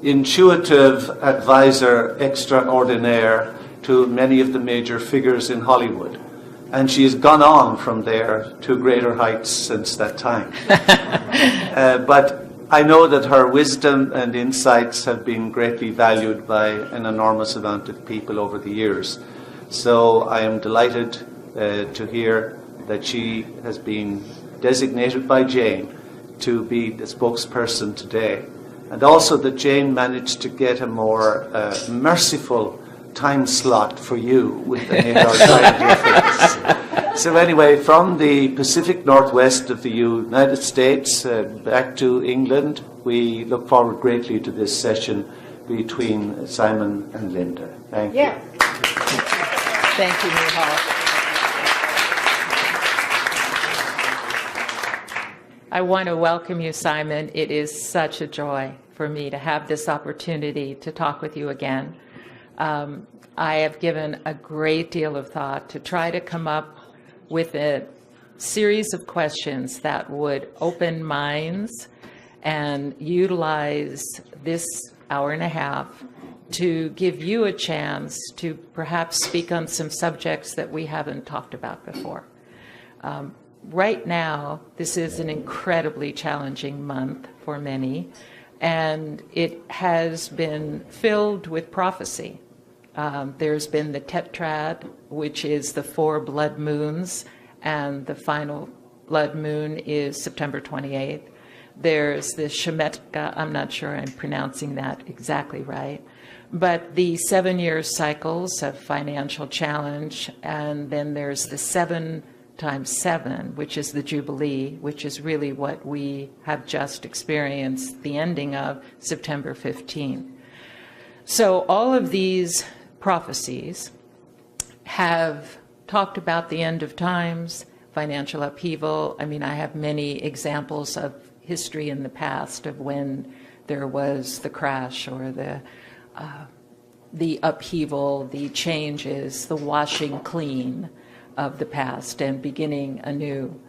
intuitive advisor extraordinaire to many of the major figures in Hollywood. And she has gone on from there to greater heights since that time. But I know that her wisdom and insights have been greatly valued by an enormous amount of people over the years. So I am delighted to hear that she has been designated by Jane to be the spokesperson today. And also that Jane managed to get a more merciful time slot for you with an 8-hour time difference. So anyway, from the Pacific Northwest of the United States back to England, we look forward greatly to this session between Simon and Linda. Thank you. Thank you, Michal. I want to welcome you, Simon. It is such a joy for me to have this opportunity to talk with you again. I have given a great deal of thought to try to come up with a series of questions that would open minds and utilize this hour and a half to give you a chance to perhaps speak on some subjects that we haven't talked about before. Right now, this is an incredibly challenging month for many, and it has been filled with prophecy. There's been the tetrad, which is the 4 blood moons, and the final blood moon is September 28th. There's the Shemetka, I'm not sure I'm pronouncing that exactly right, but the 7-year cycles of financial challenge, and then there's the 7 times 7, which is the Jubilee, which is really what we have just experienced, the ending of September 15th. So all of these prophecies have talked about the end of times, financial upheaval. I mean, I have many examples of history in the past of when there was the crash or the upheaval, the changes, the washing clean of the past and beginning anew.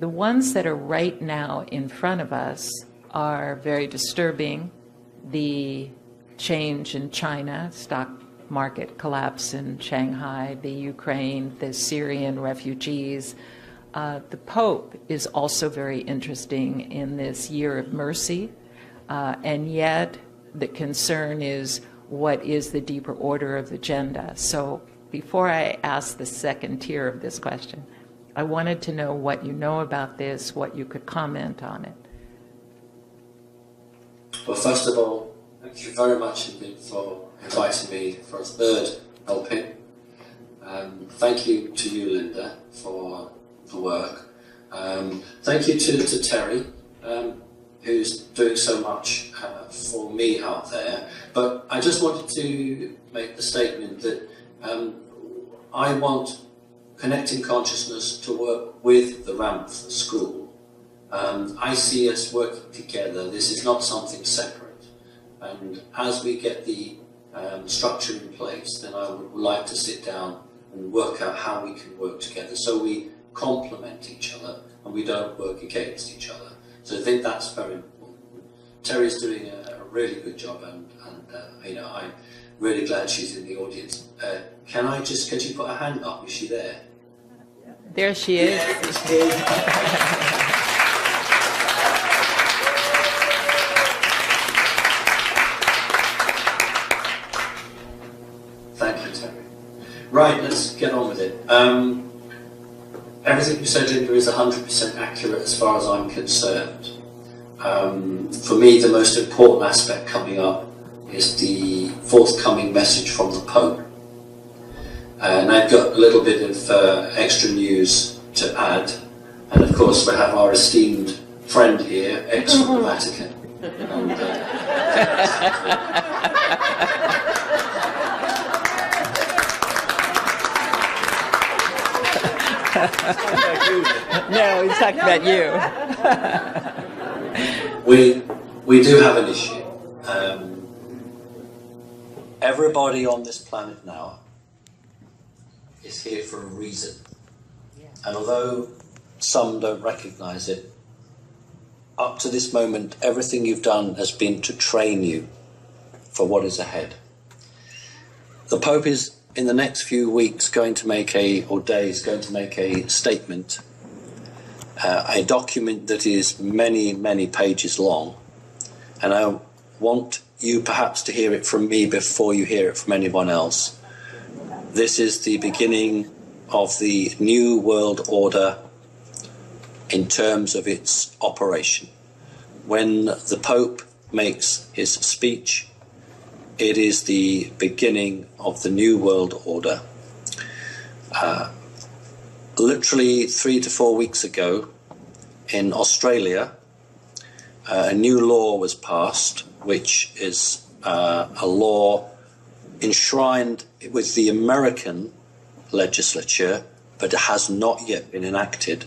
The ones that are right now in front of us are very disturbing. The change in China, stock market collapse in Shanghai, the Ukraine, the Syrian refugees. The Pope is also very interesting in this year of mercy, and yet the concern is what is the deeper order of the agenda. So before I ask the second tier of this question, I wanted to know what you know about this, what you could comment on it. Well, first of all, thank you very much indeed for inviting me for a 3rd helping. Thank you to you, Linda, for the work. Thank you to Terry, who's doing so much for me out there. But I just wanted to make the statement that I want Connecting Consciousness to work with the Ramp School. I see us working together. This is not something separate. And as we get the structure in place, then I would like to sit down and work out how we can work together so we complement each other and we don't work against each other. So I think that's very important. Terry's doing a really good job, and you know, I'm really glad she's in the audience. Could you put her hand up? Is she there? There she is. Thank you, Terry. Right, let's get on with it. Everything you said, Linda, is 100% accurate as far as I'm concerned. For me, the most important aspect coming up is the forthcoming message from the Pope. And I've got a little bit of extra news to add. And of course, we have our esteemed friend here, ex from the Vatican. And, No, he's talking about you. we do have an issue. Everybody on this planet now is here for a reason. And although some don't recognize it, up to this moment, everything you've done has been to train you for what is ahead. The Pope is, in the next few weeks, going to make a statement, a document that is many, many pages long. And I want you perhaps to hear it from me before you hear it from anyone else. This is the beginning of the new world order in terms of its operation. When the Pope makes his speech, it is the beginning of the new world order. Literally 3 to 4 weeks ago in Australia, a new law was passed, which is a law enshrined with the American legislature, but it has not yet been enacted.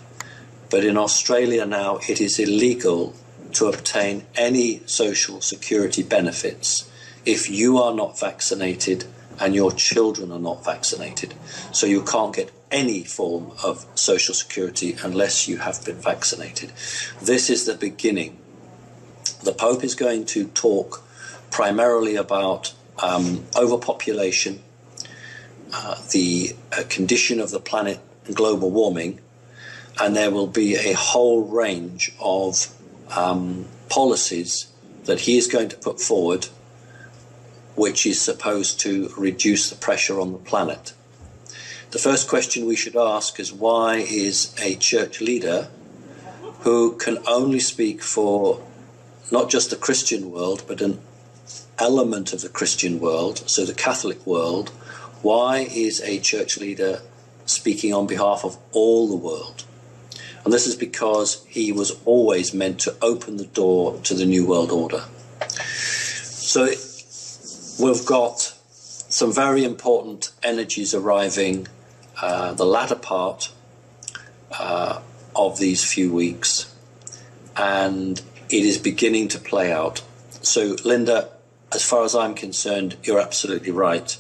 But in Australia now, it is illegal to obtain any social security benefits if you are not vaccinated and your children are not vaccinated. So you can't get any form of social security unless you have been vaccinated. This is the beginning. The Pope is going to talk primarily about overpopulation, the condition of the planet and global warming, and there will be a whole range of policies that he is going to put forward which is supposed to reduce the pressure on the planet. The first question we should ask is, why is a church leader who can only speak for not just the Christian world, but an element of the Christian world, so the Catholic world, why is a church leader speaking on behalf of all the world? And this is because he was always meant to open the door to the New World Order. So we've got some very important energies arriving the latter part of these few weeks, and it is beginning to play out. So, Linda, as far as I'm concerned, you're absolutely right.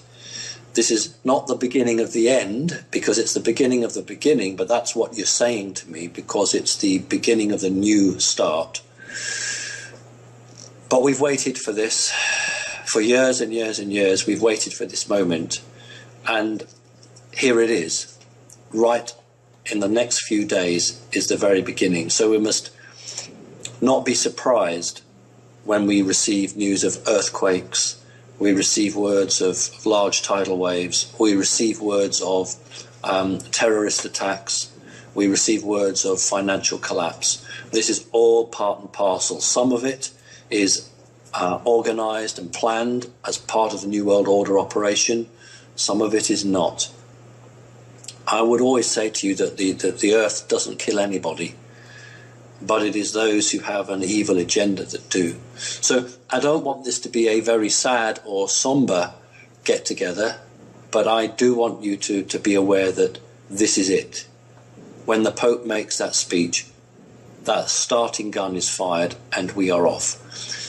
This is not the beginning of the end, because it's the beginning of the beginning, but that's what you're saying to me, because it's the beginning of the new start. But we've waited for this for years and years and years. We've waited for this moment, and here it is. Right in the next few days is the very beginning. So we must not be surprised when we receive news of earthquakes, we receive words of large tidal waves, we receive words of terrorist attacks, we receive words of financial collapse. This is all part and parcel. Some of it is organised and planned as part of the New World Order operation. Some of it is not. I would always say to you that the earth doesn't kill anybody, but it is those who have an evil agenda that do. So I don't want this to be a very sad or somber get-together, but I do want you to be aware that this is it. When the Pope makes that speech, that starting gun is fired and we are off.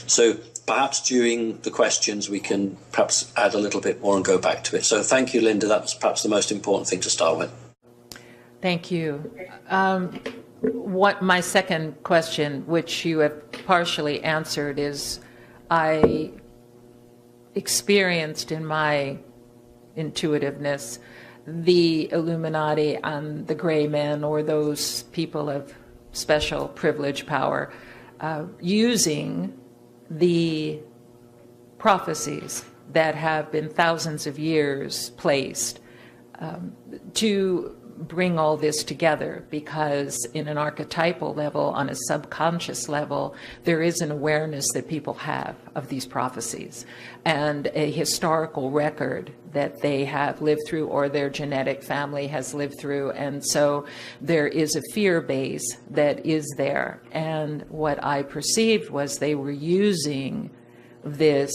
So perhaps during the questions we can perhaps add a little bit more and go back to it. So thank you, Linda. That was perhaps the most important thing to start with. Thank you. What my second question, which you have partially answered, is I experienced in my intuitiveness the Illuminati and the gray men, or those people of special privilege power, using the prophecies that have been thousands of years placed to bring all this together, because in an archetypal level, on a subconscious level, there is an awareness that people have of these prophecies and a historical record that they have lived through or their genetic family has lived through. And so there is a fear base that is there. And what I perceived was they were using this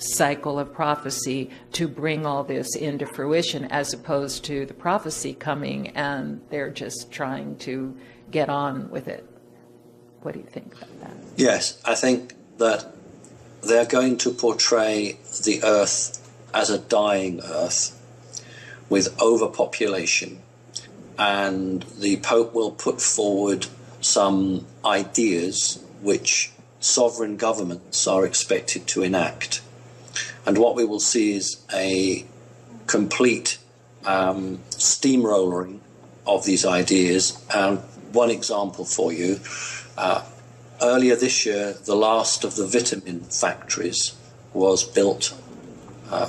cycle of prophecy to bring all this into fruition, as opposed to the prophecy coming and they're just trying to get on with it. What do you think about that? Yes, I think that they're going to portray the earth as a dying earth with overpopulation, and the Pope will put forward some ideas which sovereign governments are expected to enact. And what we will see is a complete steamrolling of these ideas. And one example for you, earlier this year, the last of the vitamin factories was built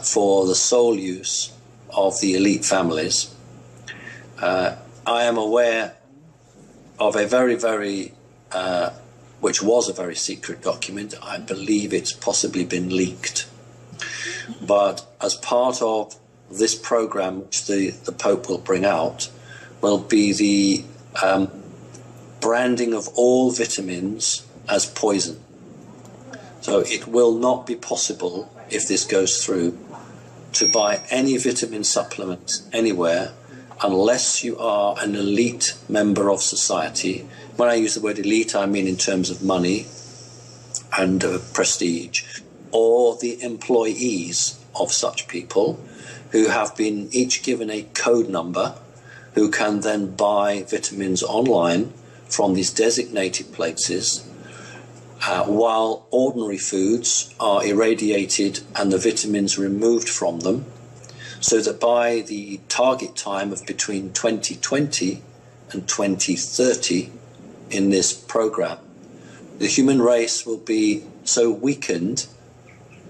for the sole use of the elite families. I am aware of a very, which was a very secret document. I believe it's possibly been leaked. But as part of this program, which the Pope will bring out, will be the branding of all vitamins as poison. So it will not be possible, if this goes through, to buy any vitamin supplements anywhere unless you are an elite member of society. When I use the word elite, I mean in terms of money and prestige, or the employees of such people who have been each given a code number, who can then buy vitamins online from these designated places, while ordinary foods are irradiated and the vitamins removed from them, so that by the target time of between 2020 and 2030 in this program, the human race will be so weakened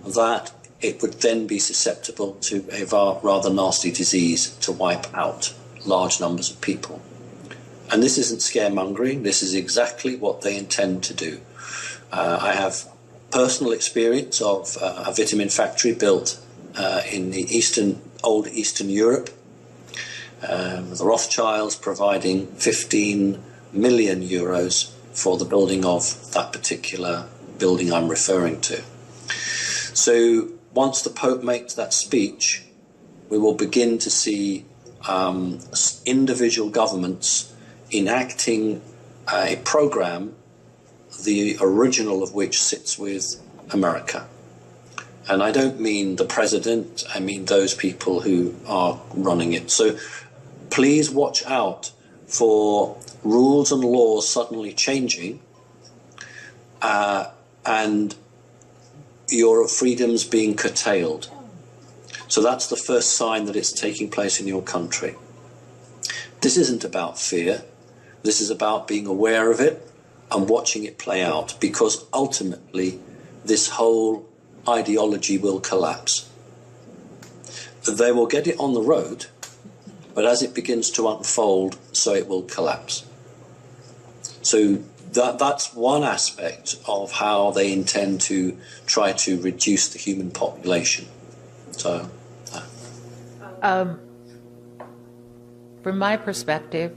that it would then be susceptible to a rather nasty disease to wipe out large numbers of people. And this isn't scaremongering, this is exactly what they intend to do. I have personal experience of a vitamin factory built in the old Eastern Europe, the Rothschilds providing 15 million euros for the building of that particular building I'm referring to. So once the Pope makes that speech, we will begin to see individual governments enacting a program, the original of which sits with America. And I don't mean the president, I mean those people who are running it. So please watch out for rules and laws suddenly changing and your freedoms being curtailed. So that's the first sign that it's taking place in your country. This isn't about fear. This is about being aware of it and watching it play out, because ultimately this whole ideology will collapse. They will get it on the road, but as it begins to unfold, so it will collapse. So that's one aspect of how they intend to try to reduce the human population. So, from my perspective,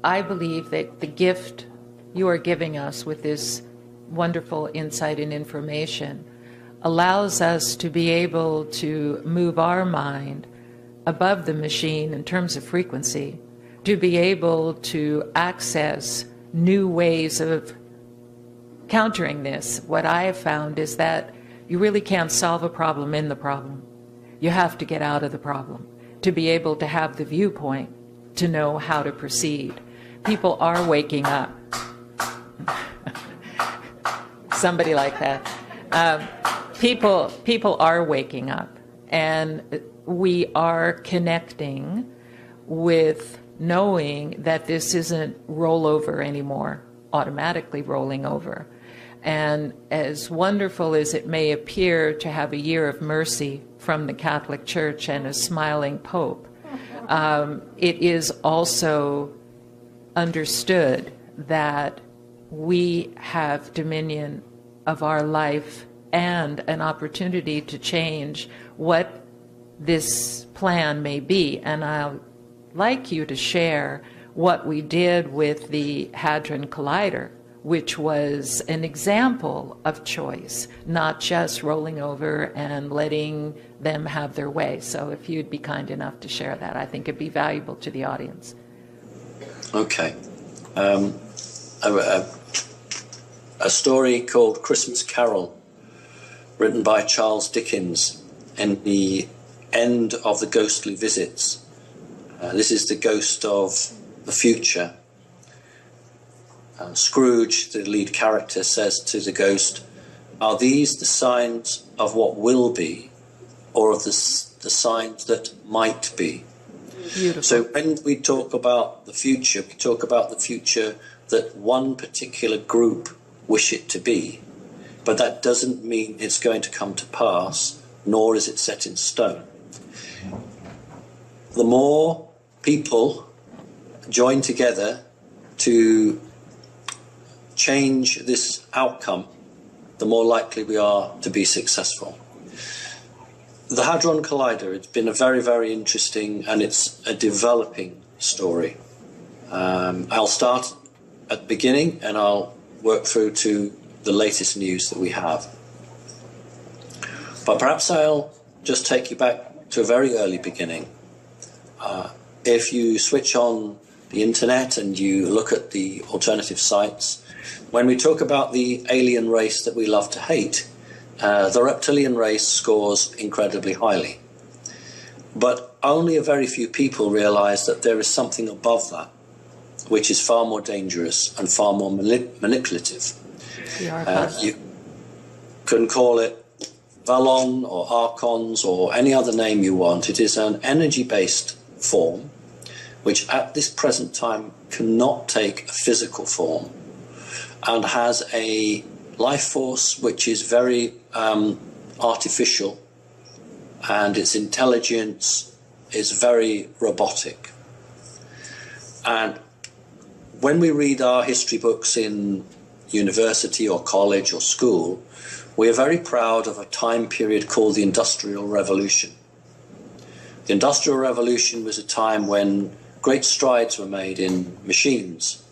I believe that the gift you are giving us with this wonderful insight and information allows us to be able to move our mind above the machine in terms of frequency, to be able to access new ways of countering this. What I have found is that you really can't solve a problem in the problem. You have to get out of the problem to be able to have the viewpoint to know how to proceed. People are waking up. Somebody like that. People are waking up, and we are connecting with knowing that this isn't rollover anymore, automatically rolling over. And as wonderful as it may appear to have a year of mercy from the Catholic Church and a smiling Pope, it is also understood that we have dominion of our life and an opportunity to change what this plan may be. And I'd like you to share what we did with the Hadron Collider, which was an example of choice, not just rolling over and letting them have their way. So if you'd be kind enough to share that, I think it'd be valuable to the audience. Okay. A story called Christmas Carol, written by Charles Dickens, in the end of the ghostly visits. This is the ghost of the future. Scrooge, the lead character, says to the ghost, "Are these the signs of what will be, or of the signs that might be?" Beautiful. So when we talk about the future, we talk about the future that one particular group wish it to be. But that doesn't mean it's going to come to pass, nor is it set in stone. The more people join together to change this outcome, the more likely we are to be successful. The Hadron Collider, it's been a very, very interesting, and it's a developing story. I'll start at the beginning and I'll work through to the latest news that we have. But perhaps I'll just take you back to a very early beginning. If you switch on the internet and you look at the alternative sites, when we talk about the alien race that we love to hate, the reptilian race scores incredibly highly. But only a very few people realize that there is something above that, which is far more dangerous and far more manipulative. You can call it Valon or Archons or any other name you want. It is an energy-based form which at this present time cannot take a physical form and has a life force which is very artificial, and its intelligence is very robotic. And when we read our history books in university or college or school, we are very proud of a time period called the Industrial Revolution. The Industrial Revolution was a time when great strides were made in machines,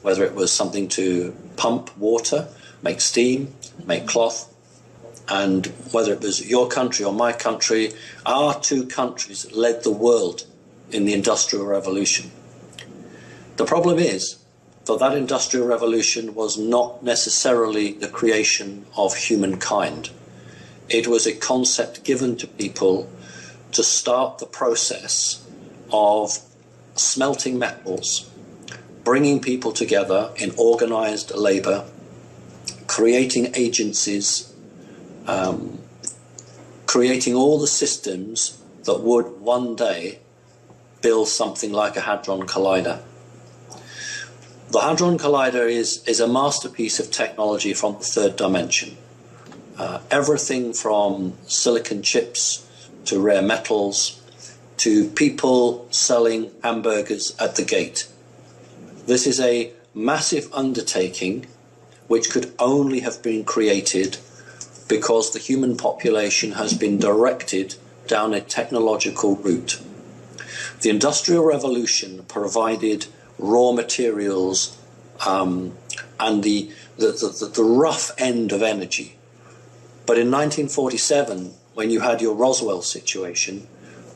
whether it was something to pump water, make steam, make cloth, and whether it was your country or my country, our two countries led the world in the Industrial Revolution. The problem is that that Industrial Revolution was not necessarily the creation of humankind. It was a concept given to people to start the process of smelting metals, bringing people together in organized labor, creating agencies, creating all the systems that would one day build something like a Hadron Collider. The Hadron Collider is a masterpiece of technology from the third dimension. Everything from silicon chips to rare metals to people selling hamburgers at the gate. This is a massive undertaking which could only have been created because the human population has been directed down a technological route. The Industrial Revolution provided raw materials and the rough end of energy. But in 1947, when you had your Roswell situation,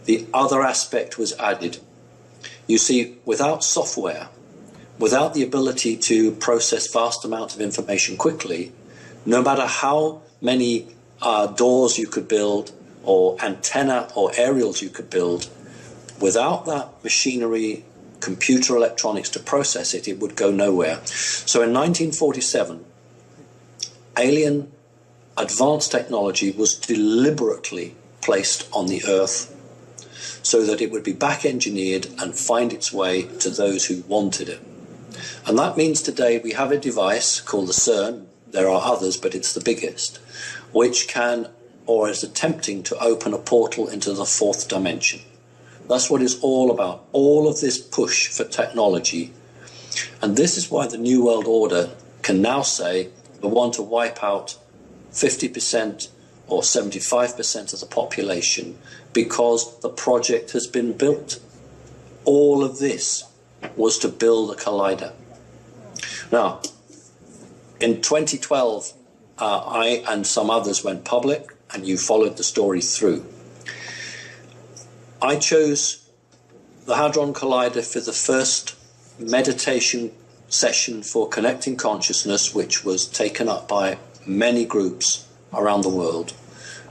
the other aspect was added. You see, without software, without the ability to process vast amounts of information quickly, no matter how many doors you could build or antenna or aerials you could build, without that machinery, computer electronics to process it, it would go nowhere. So in 1947, alien advanced technology was deliberately placed on the Earth so that it would be back engineered and find its way to those who wanted it. And that means today we have a device called the CERN, there are others, but it's the biggest, which can, or is attempting to open a portal into the fourth dimension. That's what it's all about, all of this push for technology. And this is why the New World Order can now say we want to wipe out 50% or 75% of the population because the project has been built. All of this was to build a collider. Now, in 2012, I and some others went public, and you followed the story through. I chose the Hadron Collider for the first meditation session for connecting consciousness, which was taken up by many groups around the world,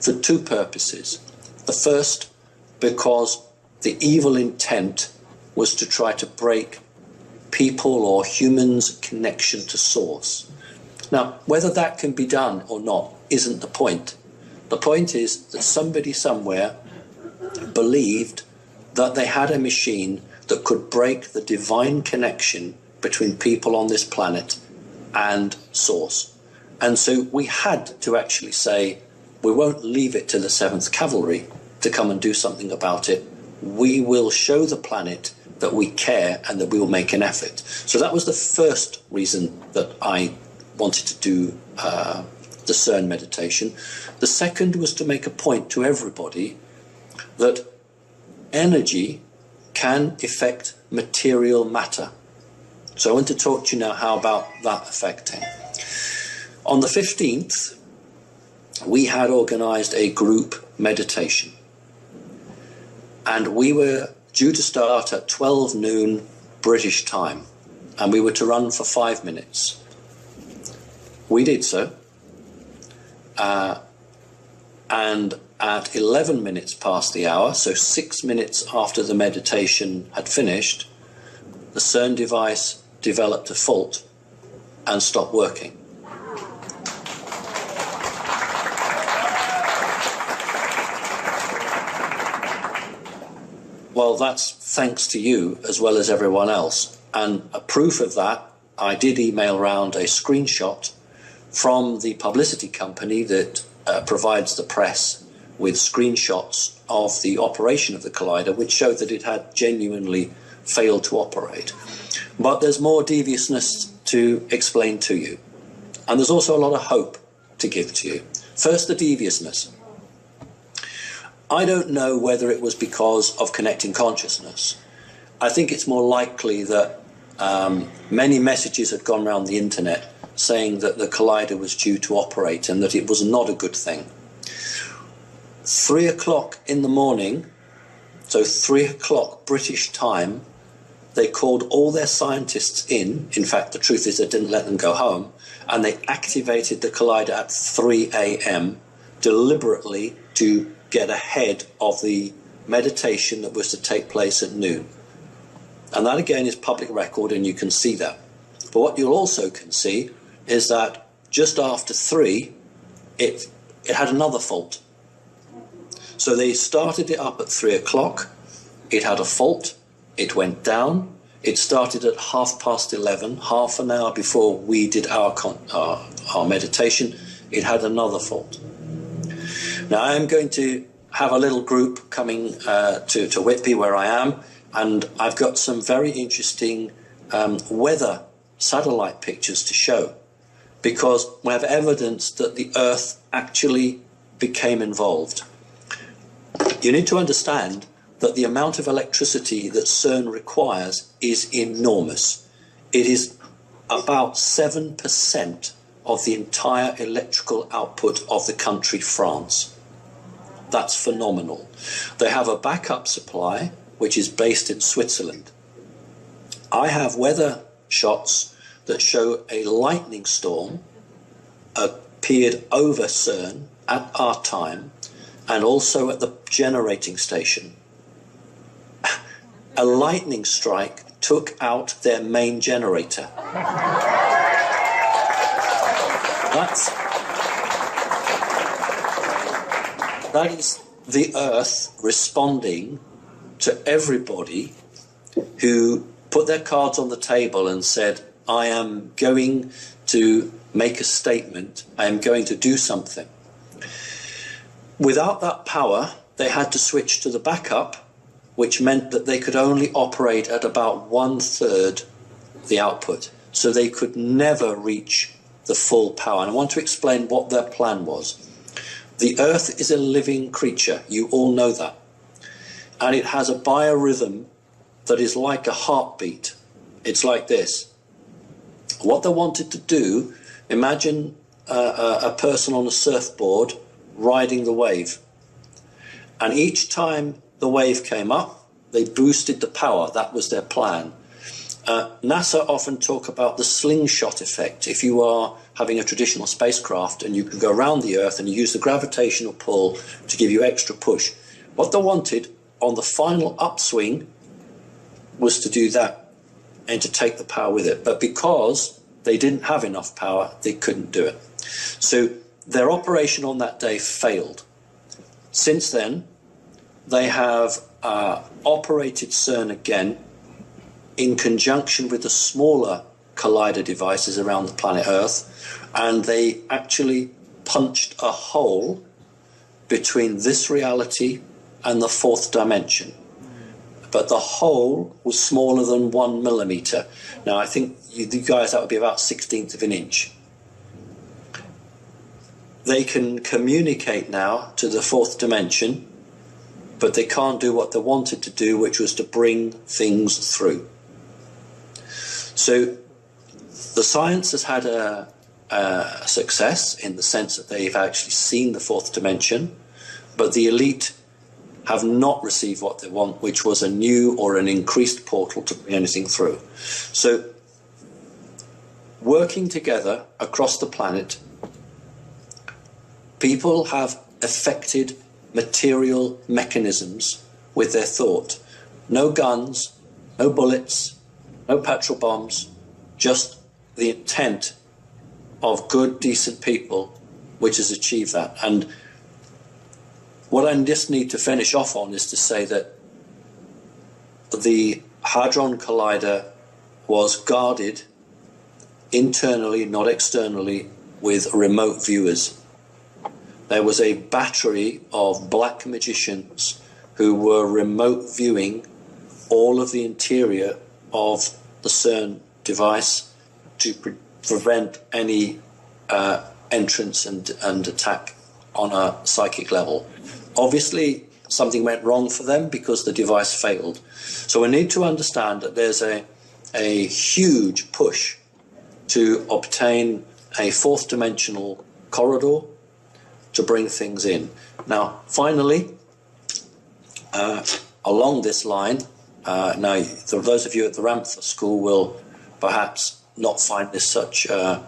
for two purposes. The first, because the evil intent was to try to break people or humans' connection to source. Now, whether that can be done or not isn't the point. The point is that somebody somewhere believed that they had a machine that could break the divine connection between people on this planet and source. And so we had to actually say, we won't leave it to the 7th Cavalry to come and do something about it. We will show the planet that we care and that we will make an effort. So that was the first reason that I wanted to do the CERN meditation. The second was to make a point to everybody that energy can affect material matter. So I want to talk to you now how about that affecting. On the 15th, we had organised a group meditation. And we were due to start at 12 noon British time. And we were to run for 5 minutes. We did so. And at 11 minutes past the hour, so 6 minutes after the meditation had finished, the CERN device developed a fault and stopped working. Well, that's thanks to you as well as everyone else. And a proof of that, I did email round a screenshot from the publicity company that provides the press with screenshots of the operation of the collider, which showed that it had genuinely failed to operate. But there's more deviousness to explain to you. And there's also a lot of hope to give to you. First, the deviousness. I don't know whether it was because of connecting consciousness. I think it's more likely that many messages had gone around the internet saying that the collider was due to operate and that it was not a good thing. 3 o'clock in the morning, so 3 o'clock British time, they called all their scientists in. In fact, the truth is they didn't let them go home, and they activated the collider at 3 a.m. deliberately to get ahead of the meditation that was to take place at noon. And that again is public record, and you can see that. But what you also can see is that just after 3, it had another fault. So they started it up at 3 o'clock, it had a fault, it went down, it started at 11:30, half an hour before we did our meditation, it had another fault. Now I'm going to have a little group coming to Whitby where I am, and I've got some very interesting weather satellite pictures to show, because we have evidence that the Earth actually became involved. You need to understand that the amount of electricity that CERN requires is enormous. It is about 7% of the entire electrical output of the country France. That's phenomenal. They have a backup supply, which is based in Switzerland. I have weather shots that show a lightning storm appeared over CERN at our time, and also at the generating station. A lightning strike took out their main generator. That is the Earth responding to everybody who put their cards on the table and said, I am going to make a statement, I am going to do something. Without that power, they had to switch to the backup, which meant that they could only operate at about 1/3 the output. So they could never reach the full power. And I want to explain what their plan was. The Earth is a living creature. You all know that. And it has a biorhythm that is like a heartbeat. It's like this. What they wanted to do, imagine a person on a surfboard riding the wave. And each time the wave came up, they boosted the power. That was their plan. NASA often talk about the slingshot effect. If you are having a traditional spacecraft and you can go around the Earth and you use the gravitational pull to give you extra push. What they wanted on the final upswing was to do that. and to take the power with it. But because they didn't have enough power, they couldn't do it. So their operation on that day failed. Since then, they have operated CERN again in conjunction with the smaller collider devices around the planet Earth, and they actually punched a hole between this reality and the fourth dimension. But the hole was smaller than 1 millimeter. Now, I think you guys, that would be about 1/16 of an inch. They can communicate now to the fourth dimension, but they can't do what they wanted to do, which was to bring things through. So the science has had a success in the sense that they've actually seen the fourth dimension, but the elite have not received what they want, which was a new or an increased portal to bring anything through. So working together across the planet, people have affected material mechanisms with their thought. No guns, no bullets, no petrol bombs, just the intent of good, decent people, which has achieved that. And what I just need to finish off on is to say that the Hadron Collider was guarded internally, not externally, with remote viewers. There was a battery of black magicians who were remote viewing all of the interior of the CERN device to prevent any entrance and attack on a psychic level. Obviously, something went wrong for them because the device failed. So we need to understand that there's a huge push to obtain a fourth dimensional corridor to bring things in. Now, finally, along this line, now those of you at the Ramtha School will perhaps not find this such a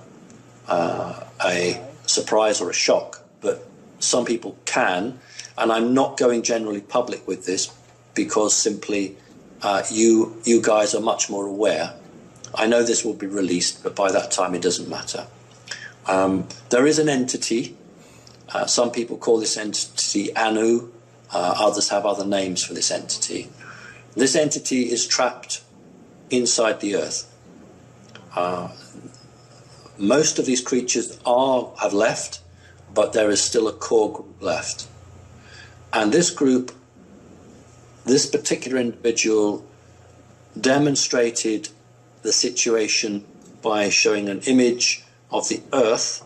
surprise or a shock, but some people can, and I'm not going generally public with this because simply you guys are much more aware. I know this will be released, but by that time it doesn't matter. There is an entity. Some people call this entity Anu. Others have other names for this entity. This entity is trapped inside the Earth. Most of these creatures have left, but there is still a core group left. And this group, this particular individual, demonstrated the situation by showing an image of the Earth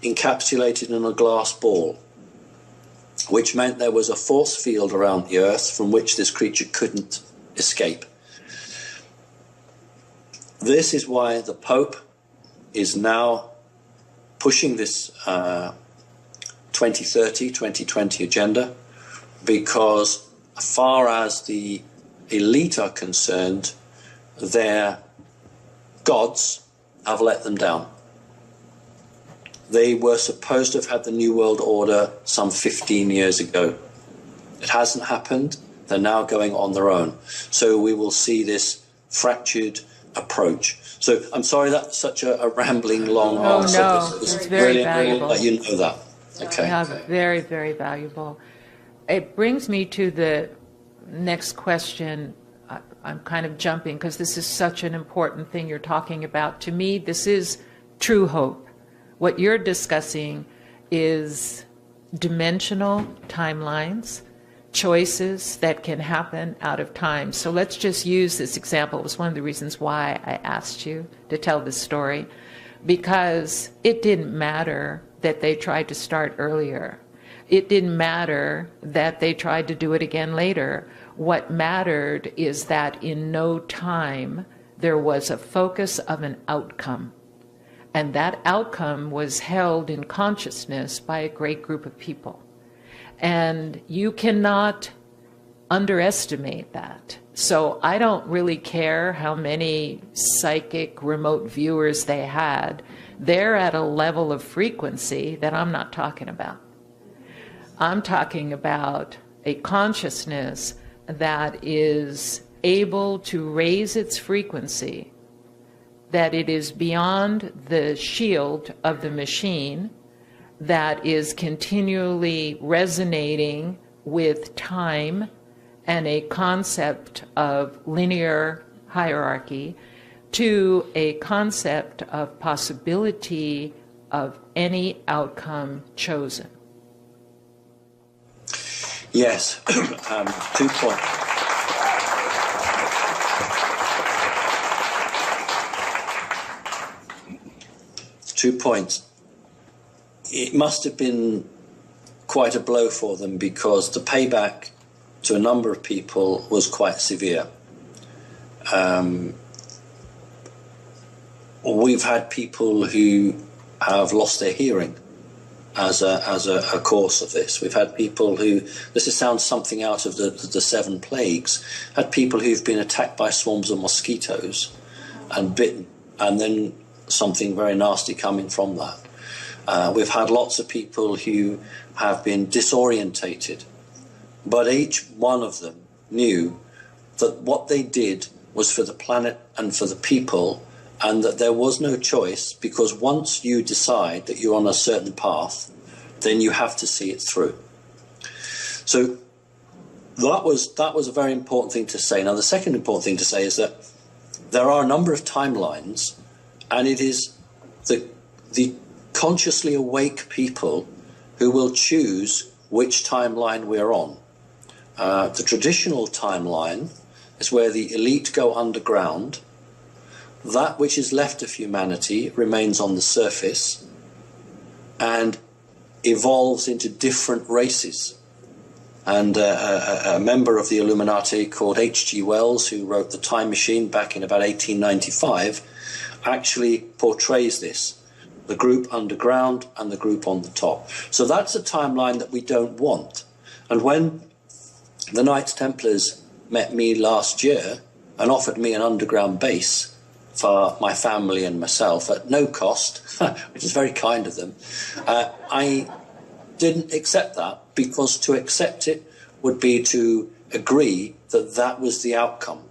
encapsulated in a glass ball, which meant there was a force field around the Earth from which this creature couldn't escape. This is why the Pope is now pushing this 2030, 2020 agenda, because as far as the elite are concerned, their gods have let them down. They were supposed to have had the New World Order some 15 years ago. It hasn't happened. They're now going on their own. So we will see this fractured approach. So I'm sorry that's such a rambling, long answer. No, it's very valuable. Let you know that. Okay. Yeah, very, very valuable. It brings me to the next question. I'm kind of jumping because this is such an important thing you're talking about. To me, this is true hope. What you're discussing is dimensional timelines, choices that can happen out of time. So let's just use this example. It was one of the reasons why I asked you to tell this story, because it didn't matter that they tried to start earlier. It didn't matter that they tried to do it again later. What mattered is that in no time there was a focus of an outcome. And that outcome was held in consciousness by a great group of people. And you cannot underestimate that. So I don't really care how many psychic remote viewers they had. They're at a level of frequency that I'm not talking about. I'm talking about a consciousness that is able to raise its frequency, that it is beyond the shield of the machine, that is continually resonating with time and a concept of linear hierarchy, to a concept of possibility of any outcome chosen. Yes, 2 points. It must have been quite a blow for them, because the payback to a number of people was quite severe. We've had people who have lost their hearing as a course of this. We've had people who, this sounds something out of the 7 plagues, had people who've been attacked by swarms of mosquitoes and bitten, and then something very nasty coming from that. We've had lots of people who have been disorientated, but each one of them knew that what they did was for the planet and for the people, and that there was no choice, because once you decide that you're on a certain path, then you have to see it through. So that was a very important thing to say. Now, the second important thing to say is that there are a number of timelines, and it is the consciously awake people who will choose which timeline we're on. The traditional timeline is where the elite go underground. That which is left of humanity remains on the surface and evolves into different races. And a member of the Illuminati called H.G. Wells, who wrote The Time Machine back in about 1895, actually portrays this, the group underground and the group on the top. So that's a timeline that we don't want. And when the Knights Templars met me last year and offered me an underground base for my family and myself at no cost, which is very kind of them, I didn't accept that, because to accept it would be to agree that that was the outcome.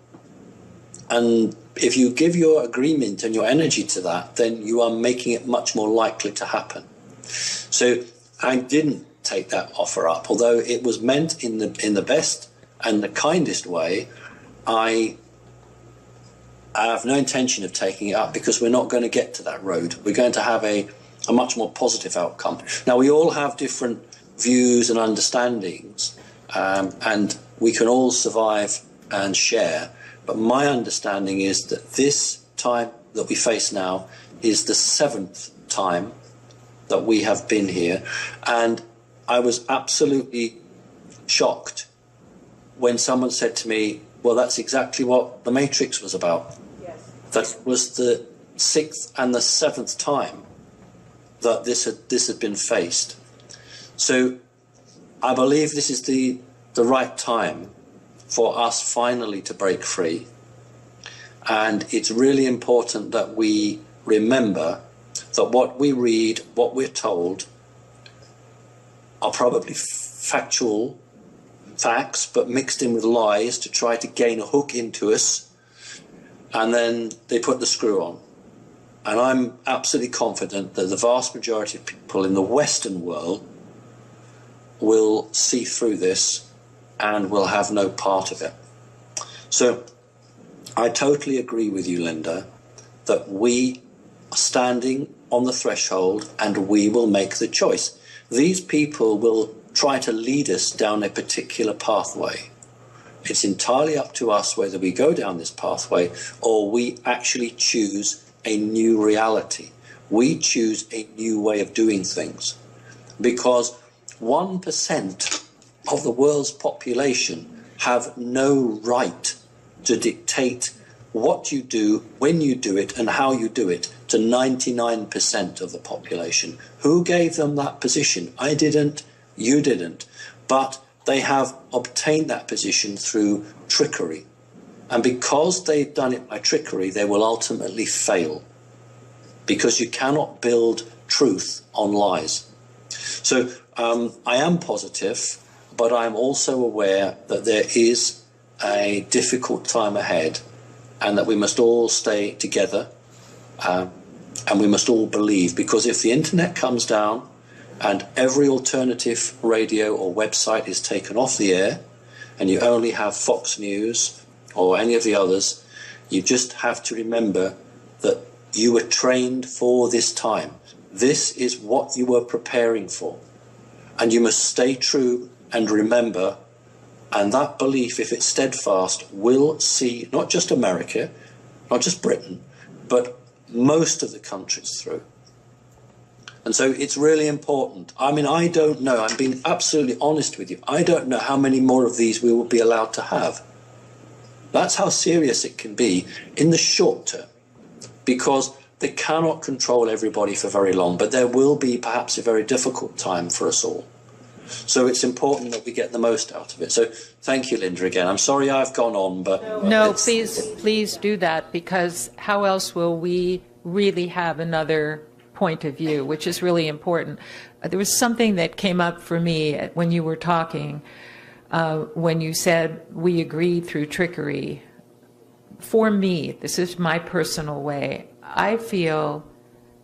And if you give your agreement and your energy to that, then you are making it much more likely to happen. So I didn't take that offer up, although it was meant in the best and the kindest way. I have no intention of taking it up, because we're not going to get to that road. We're going to have a much more positive outcome. Now, we all have different views and understandings, and we can all survive and share. But my understanding is that this time that we face now is the 7th time that we have been here. And I was absolutely shocked when someone said to me, well, that's exactly what the Matrix was about. Yes. That was the 6th and the 7th time that this had been faced. So I believe this is the right time for us finally to break free. And it's really important that we remember that what we read, what we're told, are probably factual facts, but mixed in with lies to try to gain a hook into us, and then they put the screw on. And I'm absolutely confident that the vast majority of people in the Western world will see through this and will have no part of it. So I totally agree with you, Linda, that we are standing on the threshold and we will make the choice. These people will try to lead us down a particular pathway. It's entirely up to us whether we go down this pathway or we actually choose a new reality. We choose a new way of doing things, because 1% of the world's population have no right to dictate what you do, when you do it, and how you do it to 99% of the population. Who gave them that position? I didn't, you didn't, but they have obtained that position through trickery. And because they've done it by trickery, they will ultimately fail, because you cannot build truth on lies. So I am positive, but I'm also aware that there is a difficult time ahead, and that we must all stay together, and we must all believe, because if the internet comes down and every alternative radio or website is taken off the air, and you only have Fox News or any of the others, you just have to remember that you were trained for this time. This is what you were preparing for. And you must stay true and remember, and that belief, if it's steadfast, will see not just America, not just Britain, but most of the countries through. And so it's really important. I mean, I don't know, I'm being absolutely honest with you, I don't know how many more of these we will be allowed to have. That's how serious it can be in the short term, because they cannot control everybody for very long, but there will be perhaps a very difficult time for us all. So it's important that we get the most out of it. So thank you, Linda, again. I'm sorry I've gone on, but... No, please do that, because how else will we really have another point of view, which is really important. There was something that came up for me when you were talking, when you said we agreed through trickery. For me, this is my personal way, I feel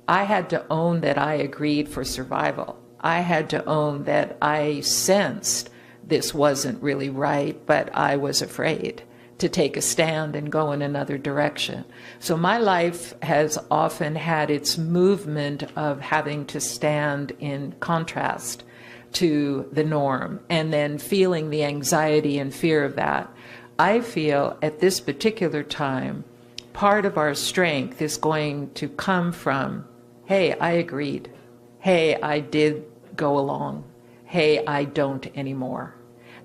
I had to own that I agreed for survival. I had to own that I sensed this wasn't really right, but I was afraid to take a stand and go in another direction. So my life has often had its movement of having to stand in contrast to the norm, and then feeling the anxiety and fear of that. I feel at this particular time, part of our strength is going to come from, hey, I agreed. Hey, I did go along. Hey, I don't anymore.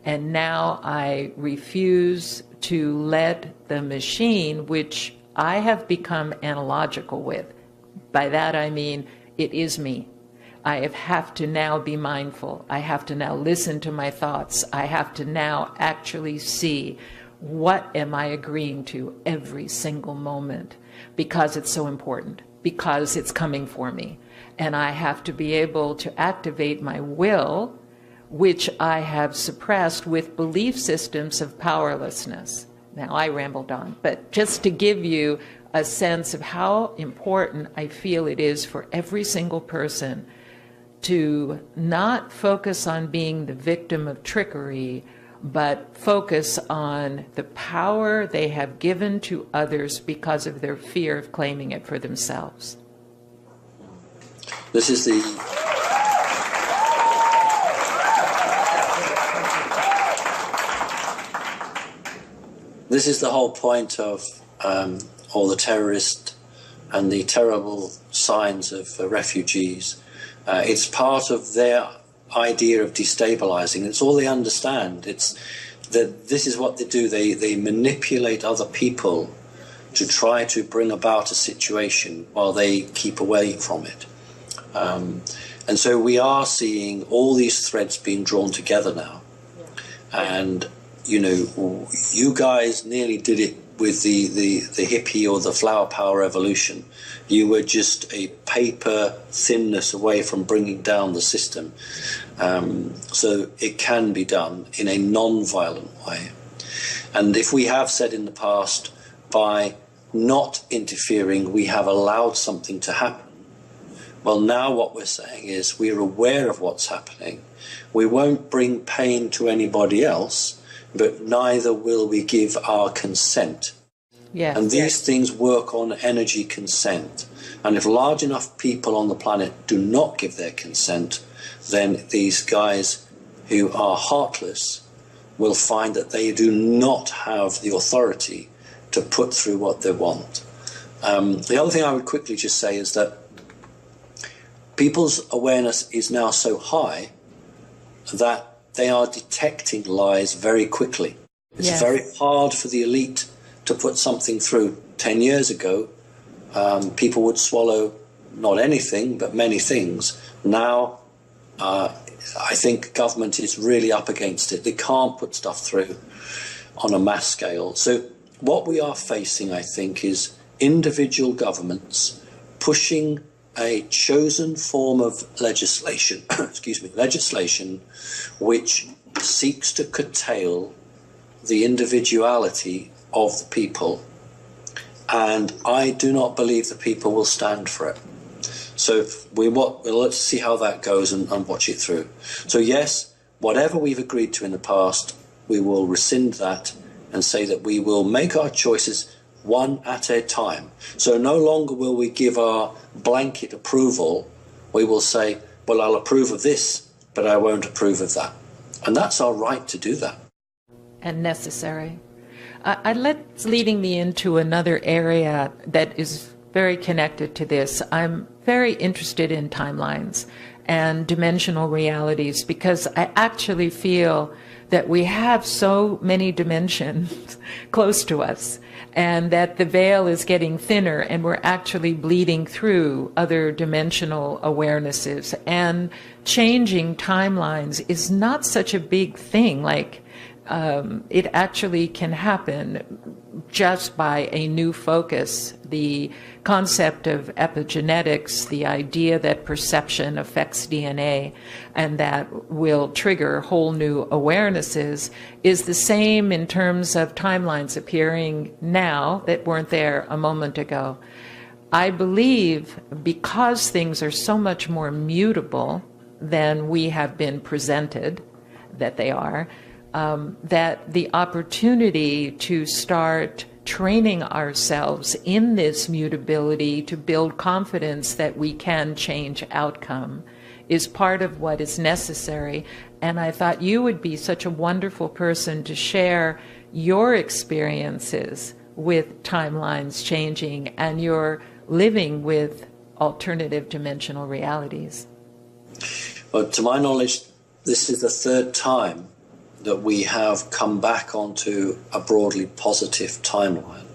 And now I refuse to let the machine, which I have become analogical with. By that I mean, it is me. I have to now be mindful. I have to now listen to my thoughts. I have to now actually see, what am I agreeing to every single moment? Because it's so important, because it's coming for me. And I have to be able to activate my will, which I have suppressed with belief systems of powerlessness. Now, I rambled on, but just to give you a sense of how important I feel it is for every single person to not focus on being the victim of trickery, but focus on the power they have given to others because of their fear of claiming it for themselves. This is the whole point of all the terrorists and the terrible signs of refugees. It's part of their idea of destabilizing. It's all they understand. It's that this is what they do. They manipulate other people to try to bring about a situation while they keep away from it. And so we are seeing all these threads being drawn together now. And, you know, you guys nearly did it with the hippie or the flower power revolution. You were just a paper thinness away from bringing down the system. So it can be done in a non-violent way. And if we have said in the past, by not interfering, we have allowed something to happen, well, now what we're saying is we're aware of what's happening. We won't bring pain to anybody else, but neither will we give our consent. Yes, and these things work on energy consent. And if large enough people on the planet do not give their consent, then these guys who are heartless will find that they do not have the authority to put through what they want. The other thing I would quickly just say is that people's awareness is now so high that they are detecting lies very quickly. It's very hard for the elite to put something through. 10 years ago, people would swallow not anything, but many things. Now, I think government is really up against it. They can't put stuff through on a mass scale. So what we are facing, I think, is individual governments pushing a chosen form of legislation, legislation which seeks to curtail the individuality of the people, and I do not believe the people will stand for it. So let's see how that goes and watch it through. So yes, whatever we've agreed to in the past, we will rescind that and say that we will make our choices one at a time. So no longer will we give our blanket approval. We will say, well, I'll approve of this, but I won't approve of that. And that's our right to do that. And necessary. That's leading me into another area that is very connected to this. I'm very interested in timelines and dimensional realities because I actually feel that we have so many dimensions close to us and that the veil is getting thinner and we're actually bleeding through other dimensional awarenesses. And changing timelines is not such a big thing. It actually can happen just by a new focus. The concept of epigenetics, the idea that perception affects DNA and that will trigger whole new awarenesses, is the same in terms of timelines appearing now that weren't there a moment ago. I believe because things are so much more mutable than we have been presented that they are, that the opportunity to start training ourselves in this mutability to build confidence that we can change outcome is part of what is necessary. And I thought you would be such a wonderful person to share your experiences with timelines changing and your living with alternative dimensional realities. Well, to my knowledge, this is the third time that we have come back onto a broadly positive timeline.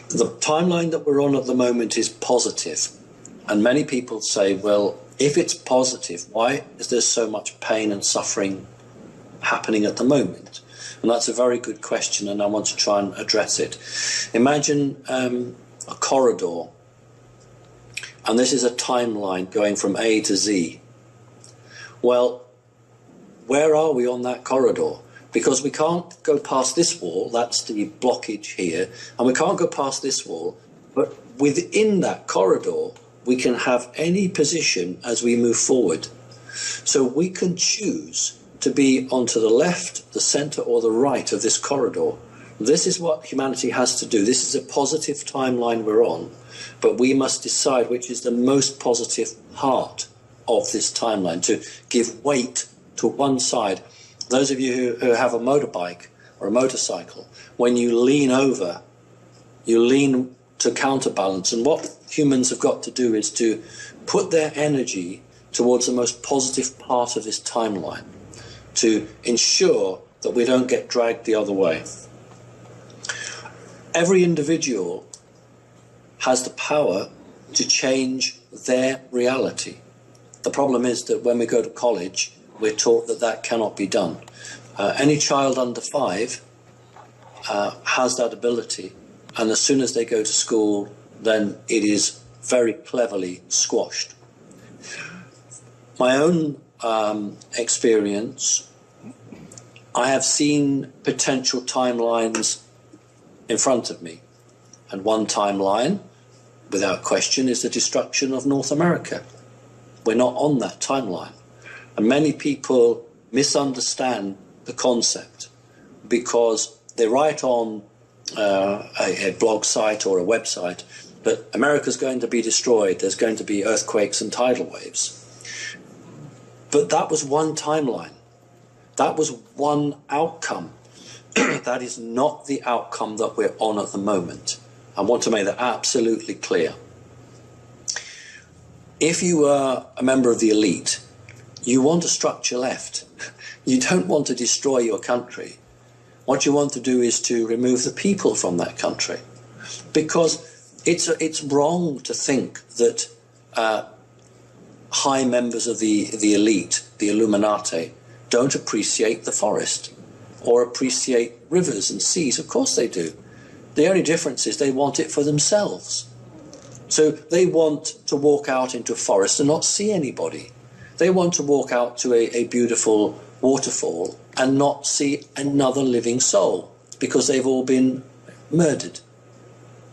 The timeline that we're on at the moment is positive. And many people say, well, if it's positive, why is there so much pain and suffering happening at the moment? And that's a very good question, and I want to try and address it. Imagine a corridor, and this is a timeline going from A to Z. Well, where are we on that corridor? Because we can't go past this wall, that's the blockage here, and we can't go past this wall, but within that corridor, we can have any position as we move forward. So we can choose to be onto the left, the center, or the right of this corridor. This is what humanity has to do. This is a positive timeline we're on, but we must decide which is the most positive part of this timeline, to give weight to one side. Those of you who have a motorbike or a motorcycle, when you lean over, you lean to counterbalance. And what humans have got to do is to put their energy towards the most positive part of this timeline to ensure that we don't get dragged the other way. Every individual has the power to change their reality. The problem is that when we go to college, we're taught that that cannot be done. Any child under 5 has that ability, and as soon as they go to school, then it is very cleverly squashed. My own experience, I have seen potential timelines in front of me, and one timeline, without question, is the destruction of North America. We're not on that timeline. And many people misunderstand the concept because they write on a blog site or a website that America's going to be destroyed, there's going to be earthquakes and tidal waves. But that was one timeline. That was one outcome. That is not the outcome that we're on at the moment. I want to make that absolutely clear. If you are a member of the elite, you want a structure left. You don't want to destroy your country. What you want to do is to remove the people from that country. Because it's wrong to think that high members of the elite, the Illuminati, don't appreciate the forest or appreciate rivers and seas. Of course they do. The only difference is they want it for themselves. So they want to walk out into a forest and not see anybody. They want to walk out to a beautiful waterfall and not see another living soul because they've all been murdered.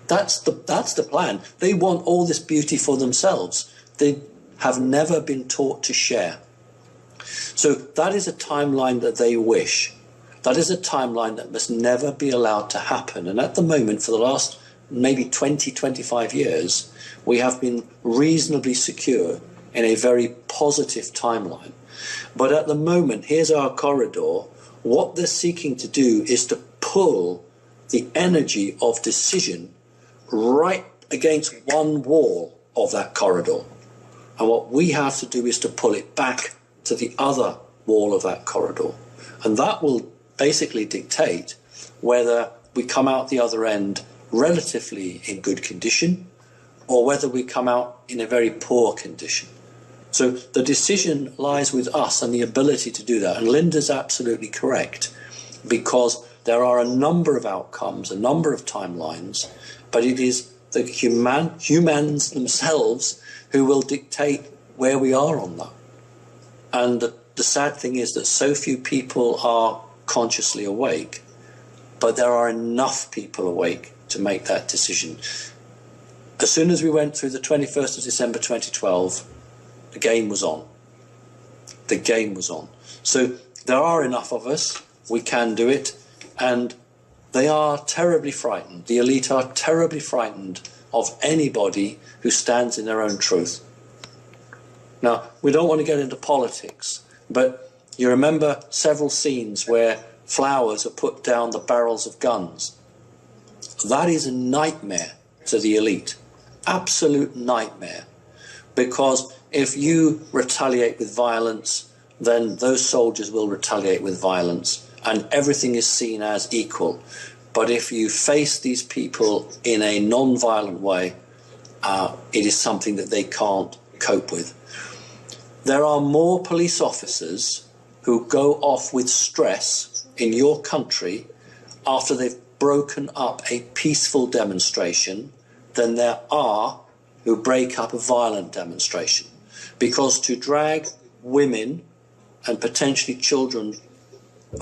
That's the plan. They want all this beauty for themselves. They have never been taught to share. So that is a timeline that they wish. That is a timeline that must never be allowed to happen. And at the moment, for the last maybe 20, 25 years, we have been reasonably secure in a very positive timeline. But at the moment, here's our corridor. What they're seeking to do is to pull the energy of decision right against one wall of that corridor. And what we have to do is to pull it back to the other wall of that corridor. And that will basically dictate whether we come out the other end relatively in good condition or whether we come out in a very poor condition. So the decision lies with us and the ability to do that. And Linda's absolutely correct, because there are a number of outcomes, a number of timelines, but it is the humans themselves who will dictate where we are on that. And the sad thing is that so few people are consciously awake, but there are enough people awake to make that decision. As soon as we went through the 21st of December 2012, the game was on. The game was on. So there are enough of us, we can do it, and they are terribly frightened. The elite are terribly frightened of anybody who stands in their own truth. Now, we don't want to get into politics, but you remember several scenes where flowers are put down the barrels of guns. That is a nightmare to the elite. Absolute nightmare. Because if you retaliate with violence, then those soldiers will retaliate with violence, and everything is seen as equal. But if you face these people in a non-violent way, it is something that they can't cope with. There are more police officers who go off with stress in your country after they've broken up a peaceful demonstration than there are who break up a violent demonstration. Because to drag women and potentially children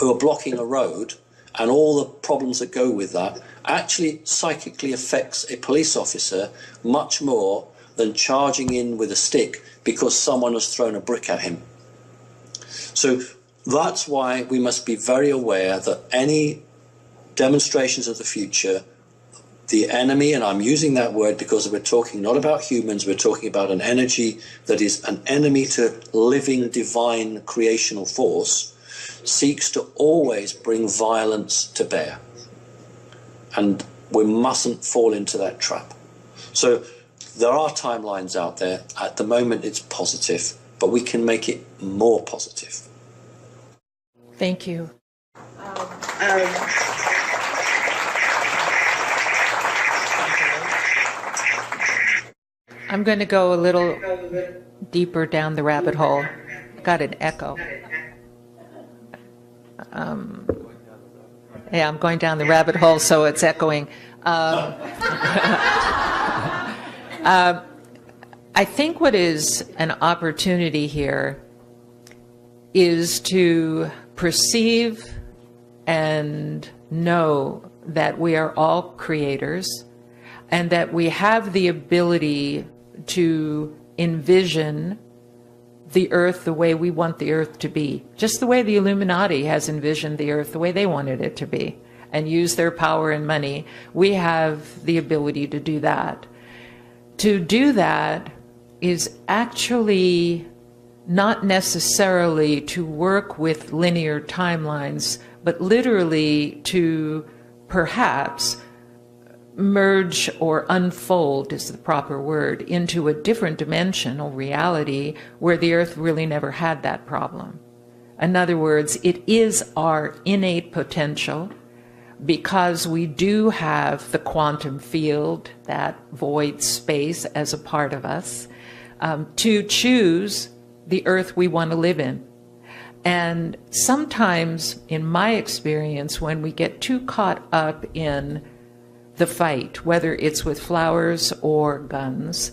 who are blocking a road and all the problems that go with that actually psychically affects a police officer much more than charging in with a stick because someone has thrown a brick at him. So that's why we must be very aware that any demonstrations of the future, the enemy, and I'm using that word because we're talking not about humans, we're talking about an energy that is an enemy to living divine creational force, seeks to always bring violence to bear. And we mustn't fall into that trap. So there are timelines out there. At the moment it's positive, but we can make it more positive. Thank you. I'm going to go a little deeper down the rabbit hole. Got an echo. Yeah, I'm going down the rabbit hole, so it's echoing. I think what is an opportunity here is to perceive and know that we are all creators and that we have the ability to envision the earth the way we want the earth to be, just the way the Illuminati has envisioned the earth the way they wanted it to be, and use their power and money. We have the ability to do that. To do that is actually not necessarily to work with linear timelines, but literally to perhaps merge or unfold is the proper word into a different dimensional reality where the earth really never had that problem. In other words, it is our innate potential, because we do have the quantum field, that void space as a part of us, to choose the earth we want to live in. And sometimes, in my experience, when we get too caught up in the fight, whether it's with flowers or guns,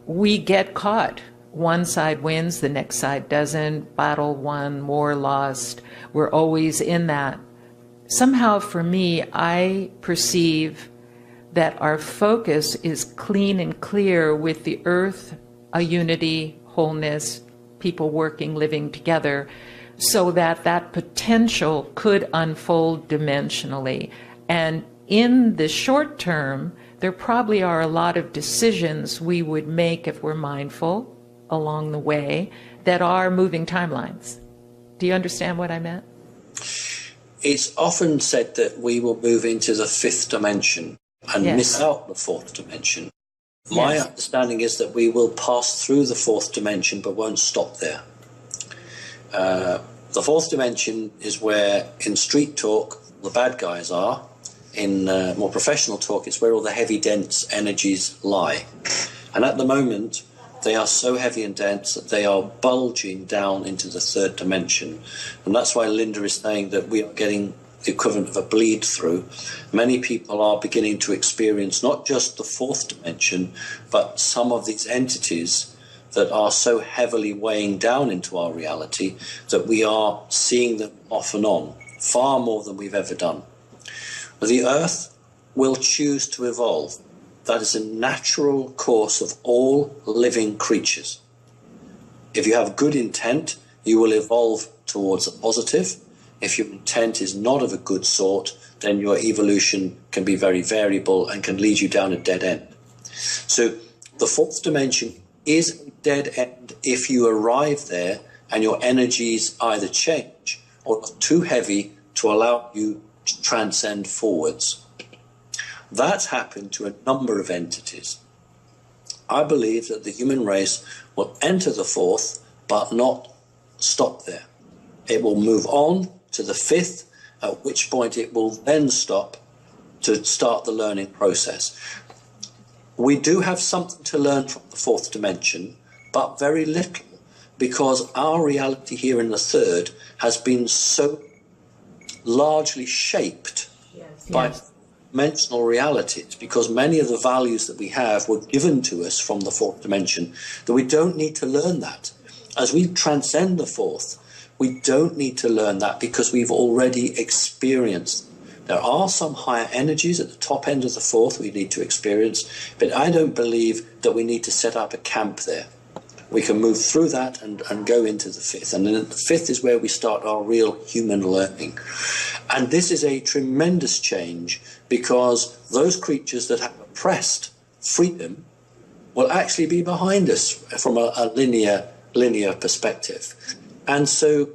we get caught one side wins, the next side doesn't, battle won, war lost. We're always in that. Somehow for me, I perceive that our focus is clean and clear with the earth, a unity, wholeness, people working, living together, so that that potential could unfold dimensionally. And in the short term, there probably are a lot of decisions we would make if we're mindful along the way that are moving timelines. Do you understand what I meant? It's often said that we will move into the fifth dimension and Yes. miss out the fourth dimension. My Yes. understanding is that we will pass through the fourth dimension but won't stop there. The fourth dimension is where, in street talk, the bad guys are. In more professional talk, it's where all the heavy, dense energies lie. And at the moment, they are so heavy and dense that they are bulging down into the third dimension. And that's why Linda is saying that we are getting the equivalent of a bleed through. Many people are beginning to experience not just the fourth dimension, but some of these entities that are so heavily weighing down into our reality that we are seeing them off and on, far more than we've ever done. The earth will choose to evolve. That is a natural course of all living creatures. If you have good intent, you will evolve towards a positive. If your intent is not of a good sort, then your evolution can be very variable and can lead you down a dead end. So the fourth dimension is a dead end if you arrive there and your energies either change or are too heavy to allow you to transcend forwards. That's happened to a number of entities. I believe that the human race will enter the fourth, but not stop there. It will move on to the fifth, at which point it will then stop to start the learning process. We do have something to learn from the fourth dimension, but very little, because our reality here in the third has been so largely shaped by dimensional realities, because many of the values that we have were given to us from the fourth dimension, that we don't need to learn that. As we transcend the fourth, we don't need to learn that because we've already experienced. There are some higher energies at the top end of the fourth we need to experience, but I don't believe that we need to set up a camp there. We can move through that and go into the fifth. And then the fifth is where we start our real human learning. And this is a tremendous change, because those creatures that have oppressed freedom will actually be behind us from a linear perspective. And so,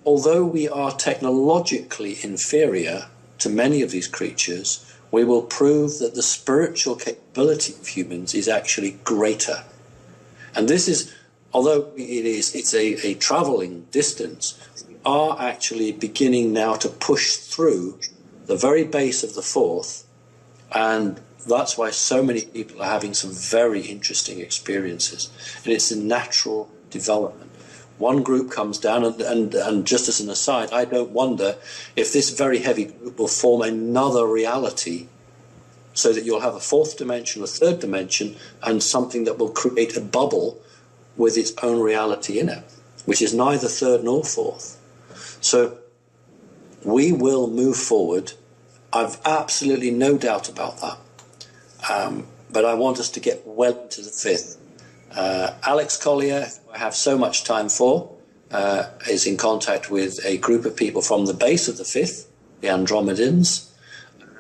although we are technologically inferior to many of these creatures, we will prove that the spiritual capability of humans is actually greater. And this is, although it's a traveling distance, we are actually beginning now to push through the very base of the fourth, and that's why so many people are having some very interesting experiences. And it's a natural development. One group comes down, and just as an aside, I don't wonder if this very heavy group will form another reality, so that you'll have a fourth dimension, a third dimension, and something that will create a bubble with its own reality in it, which is neither third nor fourth. So we will move forward. I've absolutely no doubt about that. But I want us to get well into the fifth. Alex Collier, who I have so much time for, is in contact with a group of people from the base of the fifth, the Andromedans,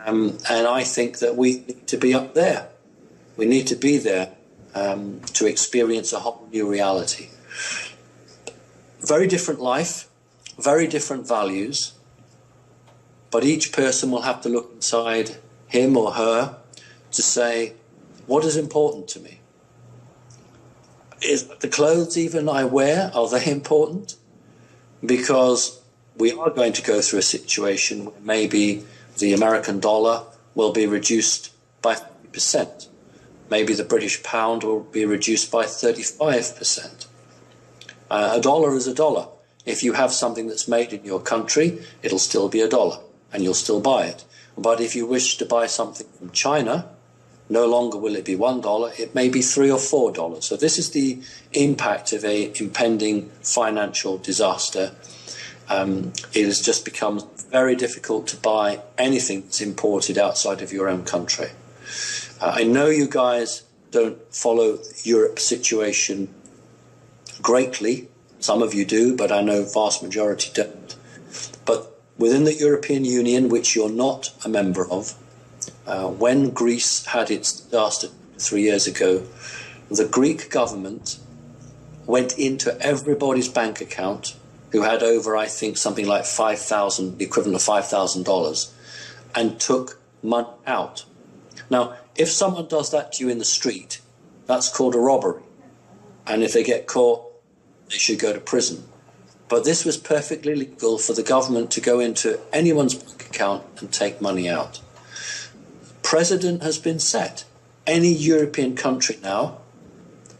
and I think that we need to be up there. We need to be there to experience a whole new reality. Very different life, very different values, but each person will have to look inside him or her to say, what is important to me? Is the clothes even I wear, are they important? Because we are going to go through a situation where maybe the American dollar will be reduced by 50%. Maybe the British pound will be reduced by 35%. A dollar is a dollar. If you have something that's made in your country, it'll still be a dollar, and you'll still buy it. But if you wish to buy something from China, No longer will it be $1, it may be $3 or $4. So this is the impact of a impending financial disaster. It has just become very difficult to buy anything that's imported outside of your own country. I know you guys don't follow Europe's situation greatly. Some of you do, but I know vast majority don't. But within the European Union, which you're not a member of, when Greece had its disaster 3 years ago, the Greek government went into everybody's bank account who had over, I think, something like the equivalent of $5,000, and took money out. Now, if someone does that to you in the street, that's called a robbery. And if they get caught, they should go to prison. But this was perfectly legal for the government to go into anyone's bank account and take money out. Precedent has been set. Any European country now.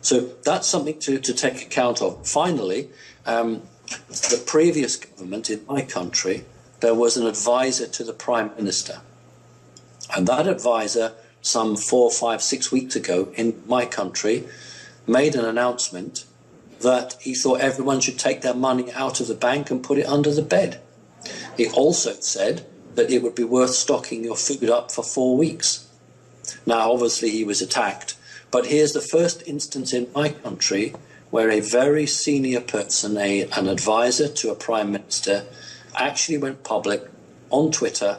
So that's something to take account of. Finally, the previous government in my country, there was an advisor to the Prime Minister. And that advisor, some 4, 5, 6 weeks ago in my country, made an announcement that he thought everyone should take their money out of the bank and put it under the bed. He also said that it would be worth stocking your food up for 4 weeks. Now, obviously, he was attacked, but here's the first instance in my country where a very senior person, an advisor to a prime minister, actually went public on Twitter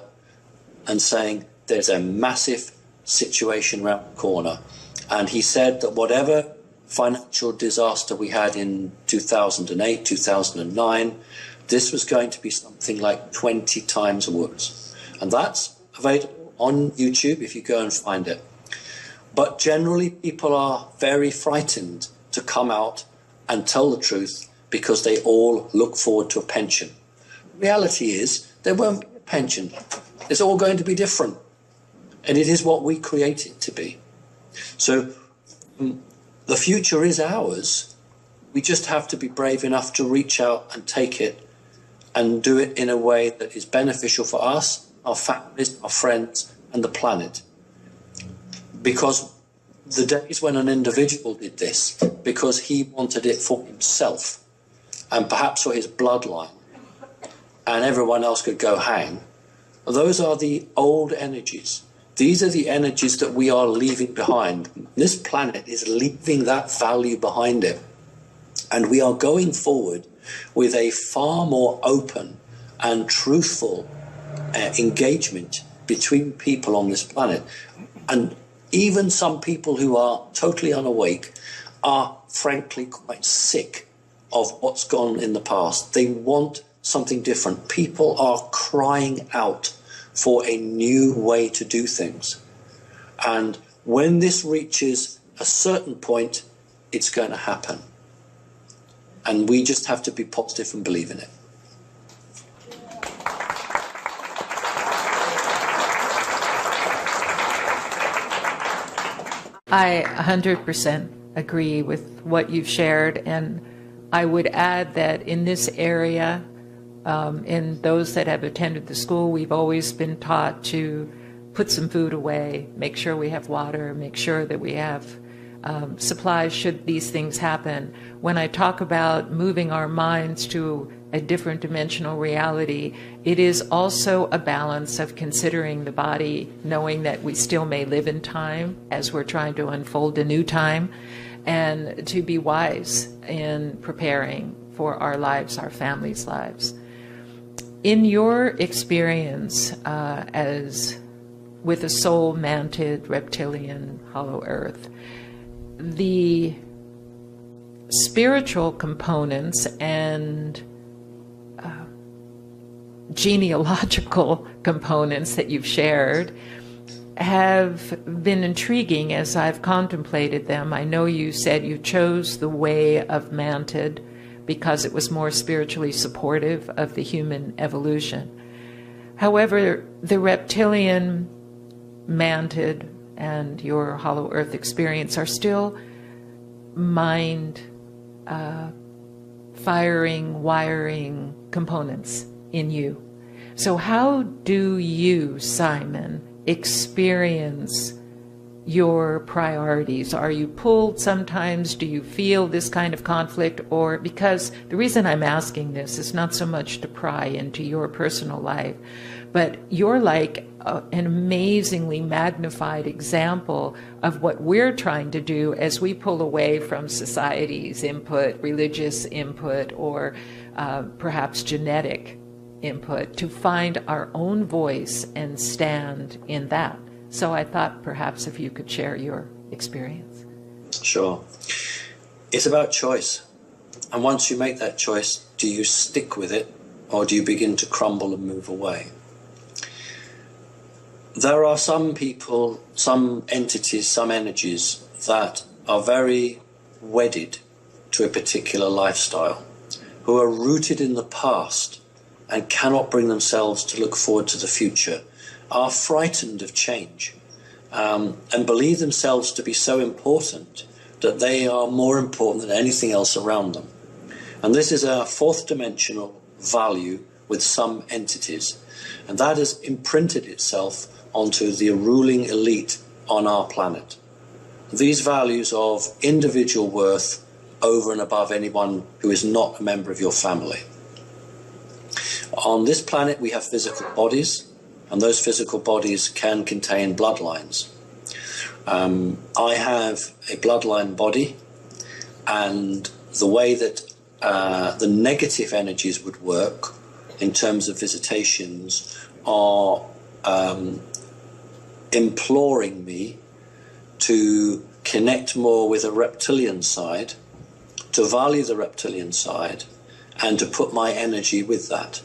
and saying there's a massive situation around the corner. And he said that whatever financial disaster we had in 2008, 2009, this was going to be something like 20 times worse. And that's available on YouTube if you go and find it. But generally, people are very frightened to come out and tell the truth because they all look forward to a pension. The reality is there won't be a pension. It's all going to be different. And it is what we create it to be. So the future is ours. We just have to be brave enough to reach out and take it and do it in a way that is beneficial for us, our families, our friends, and the planet. Because the days when an individual did this because he wanted it for himself and perhaps for his bloodline and everyone else could go hang, those are the old energies. These are the energies that we are leaving behind. This planet is leaving that value behind it. And we are going forward with a far more open and truthful engagement between people on this planet. And even some people who are totally unawake are frankly quite sick of what's gone in the past. They want something different. People are crying out for a new way to do things. And when this reaches a certain point, it's going to happen. And we just have to be positive and believe in it. I 100% agree with what you've shared, and I would add that in this area, in those that have attended the school, we've always been taught to put some food away, make sure we have water, make sure that we have supplies should these things happen. When I talk about moving our minds to a different dimensional reality, it is also a balance of considering the body, knowing that we still may live in time as we're trying to unfold a new time, and to be wise in preparing for our lives, our families' lives. In your experience as with a soul-manted reptilian hollow earth, the spiritual components and genealogical components that you've shared have been intriguing as I've contemplated them. I know you said you chose the way of manted because it was more spiritually supportive of the human evolution. However, the reptilian, manted, and your hollow earth experience are still mind firing, wiring components in you. So how do you, Simon, experience your priorities? Are you pulled sometimes? Do you feel this kind of conflict? Or, because the reason I'm asking this is not so much to pry into your personal life, but you're like an amazingly magnified example of what we're trying to do as we pull away from society's input, religious input, or perhaps genetic input, to find our own voice and stand in that. So I thought perhaps if you could share your experience. Sure. It's about choice. And once you make that choice, do you stick with it or do you begin to crumble and move away? There are some people, some entities, some energies that are very wedded to a particular lifestyle, who are rooted in the past and cannot bring themselves to look forward to the future, are frightened of change, and believe themselves to be so important that they are more important than anything else around them. And this is a fourth dimensional value with some entities, and that has imprinted itself onto the ruling elite on our planet. These values of individual worth over and above anyone who is not a member of your family. On this planet we have physical bodies, and those physical bodies can contain bloodlines. I have a bloodline body, and the way that the negative energies would work in terms of visitations are imploring me to connect more with a reptilian side, to value the reptilian side, and to put my energy with that.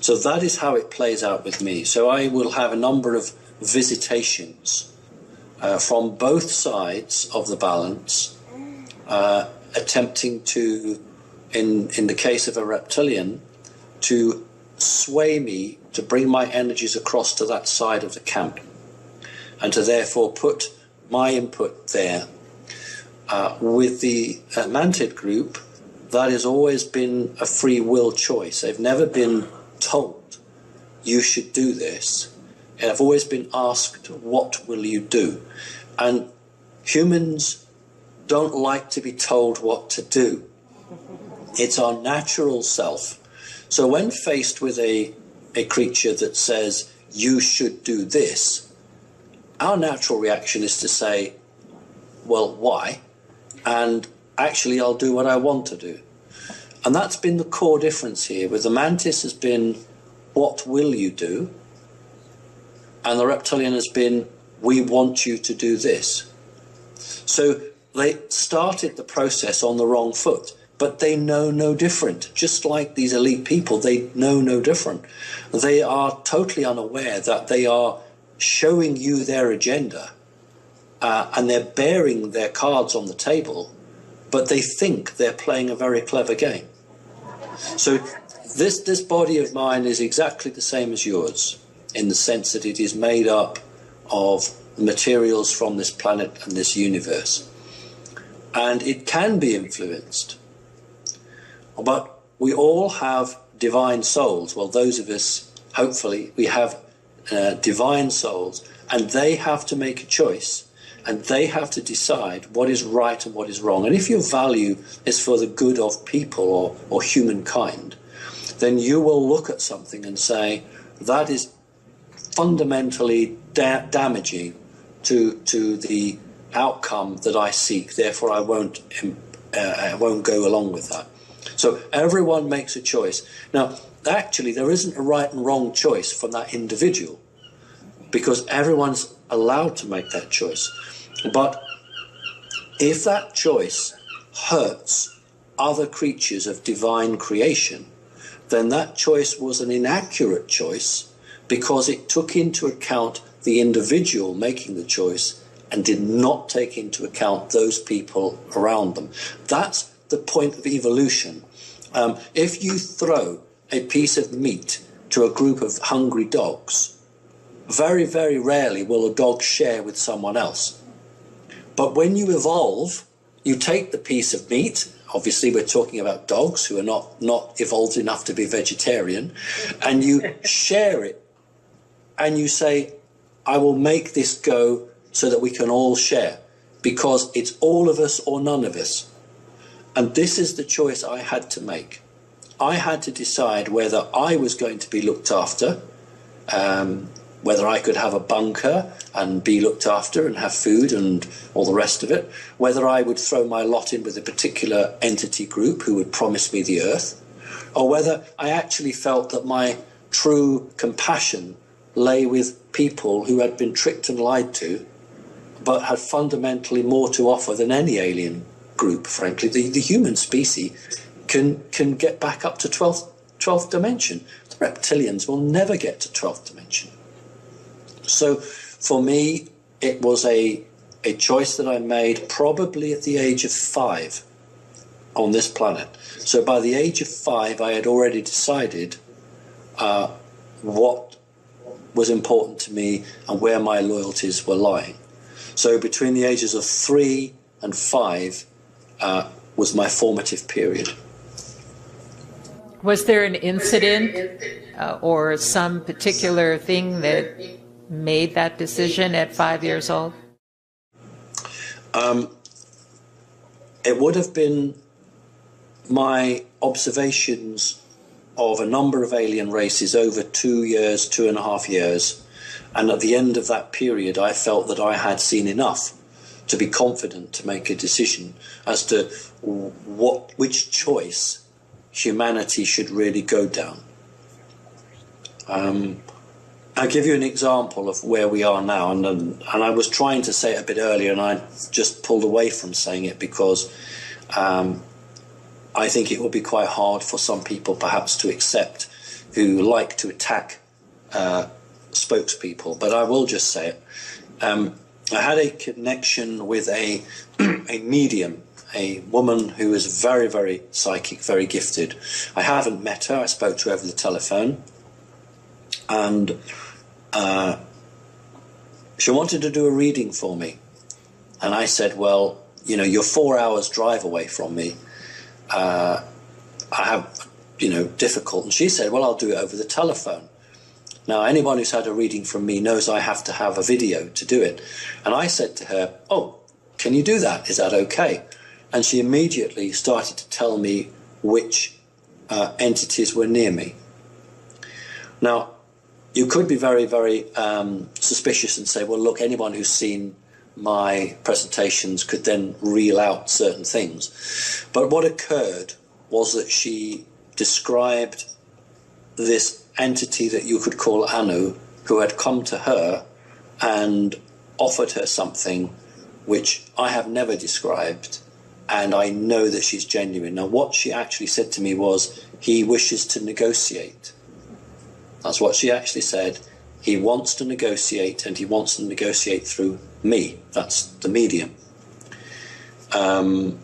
So that is how it plays out with me. So I will have a number of visitations from both sides of the balance, attempting to, in the case of a reptilian, to sway me to bring my energies across to that side of the camp, and to therefore put my input there. With the Mantid group, that has always been a free will choice. They've never been told, you should do this. And I've always been asked, what will you do? And humans don't like to be told what to do. It's our natural self. So when faced with a creature that says, you should do this, our natural reaction is to say, well, why? And actually, I'll do what I want to do. And that's been the core difference here. With the mantis has been, what will you do? And the reptilian has been, we want you to do this. So they started the process on the wrong foot, but they know no different. Just like these elite people, they know no different. They are totally unaware that they are showing you their agenda, and they're bearing their cards on the table, but they think they're playing a very clever game. So this body of mine is exactly the same as yours, in the sense that it is made up of materials from this planet and this universe. And it can be influenced. But we all have divine souls. Well, those of us, hopefully, we have divine souls, and they have to make a choice, and they have to decide what is right and what is wrong. And if your value is for the good of people or humankind, then you will look at something and say, that is fundamentally damaging to the outcome that I seek, therefore I won't go along with that. So everyone makes a choice. Now, actually, there isn't a right and wrong choice from that individual, because everyone's allowed to make that choice. But if that choice hurts other creatures of divine creation, then that choice was an inaccurate choice, because it took into account the individual making the choice and did not take into account those people around them. That's the point of evolution. If you throw a piece of meat to a group of hungry dogs, very, very rarely will a dog share with someone else. But when you evolve, you take the piece of meat, obviously we're talking about dogs who are not evolved enough to be vegetarian, and you share it, and you say, I will make this go so that we can all share, because it's all of us or none of us. And this is the choice I had to make. I had to decide whether I was going to be looked after, whether I could have a bunker and be looked after and have food and all the rest of it, whether I would throw my lot in with a particular entity group who would promise me the earth, or whether I actually felt that my true compassion lay with people who had been tricked and lied to, but had fundamentally more to offer than any alien group, frankly. The human species can get back up to 12th dimension. The reptilians will never get to 12th dimension. So for me, it was a choice that I made probably at the age of 5 on this planet. So by the age of 5, I had already decided what was important to me and where my loyalties were lying. So between the ages of 3 and 5 was my formative period. Was there an incident or some particular thing that made that decision at 5 years old? It would have been my observations of a number of alien races over 2 years, 2.5 years. And at the end of that period, I felt that I had seen enough to be confident to make a decision as to which choice humanity should really go down. I'll give you an example of where we are now, and I was trying to say it a bit earlier, and I just pulled away from saying it because I think it will be quite hard for some people perhaps to accept who like to attack spokespeople, but I will just say it. I had a connection with a medium, a woman who is very, very psychic, very gifted. I haven't met her. I spoke to her over the telephone, and she wanted to do a reading for me. And I said, well, you know, you're 4 hours drive away from me. I have, difficult. And she said, well, I'll do it over the telephone. Now, anyone who's had a reading from me knows I have to have a video to do it. And I said to her, oh, can you do that? Is that okay? And she immediately started to tell me which entities were near me. Now, you could be very, very suspicious and say, well, look, anyone who's seen my presentations could then reel out certain things. But what occurred was that she described this entity that you could call Anu, who had come to her and offered her something which I have never described, and I know that she's genuine. Now, what she actually said to me was, he wishes to negotiate. That's what she actually said. He wants to negotiate, and he wants to negotiate through me. That's the medium. And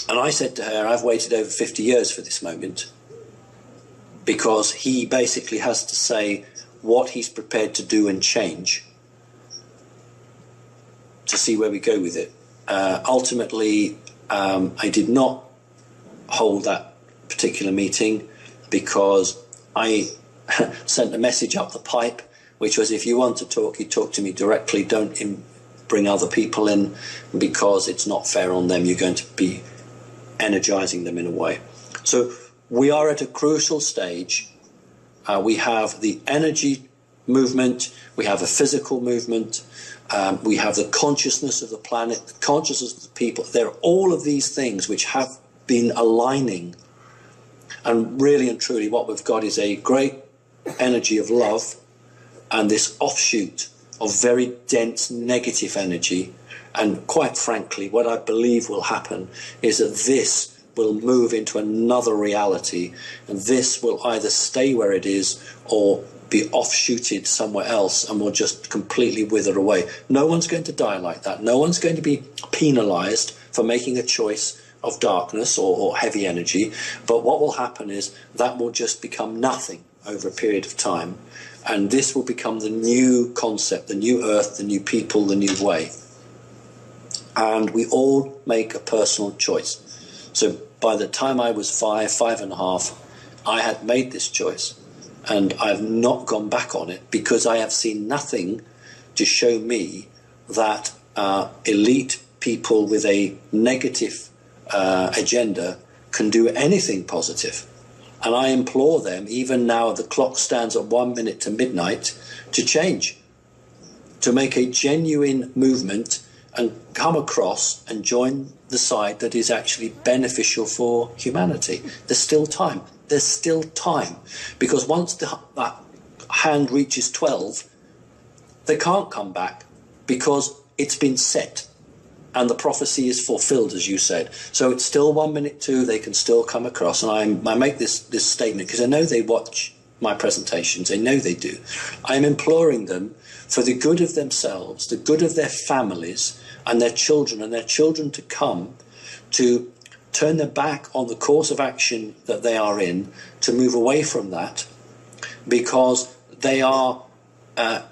I said to her, I've waited over 50 years for this moment, because he basically has to say what he's prepared to do and change to see where we go with it. Ultimately, I did not hold that particular meeting because I sent a message up the pipe, which was, if you want to talk, you talk to me directly, don't bring other people in, because it's not fair on them. You're going to be energizing them in a way. So we are at a crucial stage. We have the energy movement, we have a physical movement, we have the consciousness of the planet, the consciousness of the people. There are all of these things which have been aligning. And really and truly what we've got is a great energy of love and this offshoot of very dense negative energy. And quite frankly, what I believe will happen is that this will move into another reality, and this will either stay where it is or be offshooted somewhere else and will just completely wither away. No one's going to die like that. No one's going to be penalized for making a choice of darkness or heavy energy. But what will happen is that will just become nothing over a period of time. And this will become the new concept, the new earth, the new people, the new way. And we all make a personal choice. So by the time I was 5.5, I had made this choice, and I've not gone back on it because I have seen nothing to show me that elite people with a negative agenda can do anything positive. And I implore them, even now the clock stands at 1 minute to midnight, to change, to make a genuine movement and come across and join the side that is actually beneficial for humanity. There's still time. There's still time. Because once that hand reaches 12, they can't come back because it's been set. And the prophecy is fulfilled, as you said. So it's still 1 minute to, they can still come across. And I make this statement because I know they watch my presentations. I know they do. I'm imploring them for the good of themselves, the good of their families and their children to come, to turn their back on the course of action that they are in, to move away from that, because they are,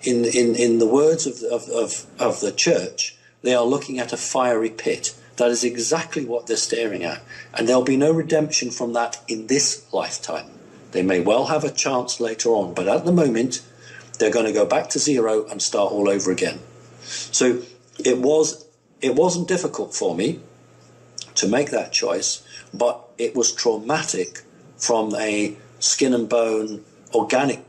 in the words of the church, they are looking at a fiery pit. That is exactly what they're staring at. And there'll be no redemption from that in this lifetime. They may well have a chance later on, but at the moment, they're going to go back to zero and start all over again. So it wasn't difficult for me to make that choice, but it was traumatic from a skin and bone organic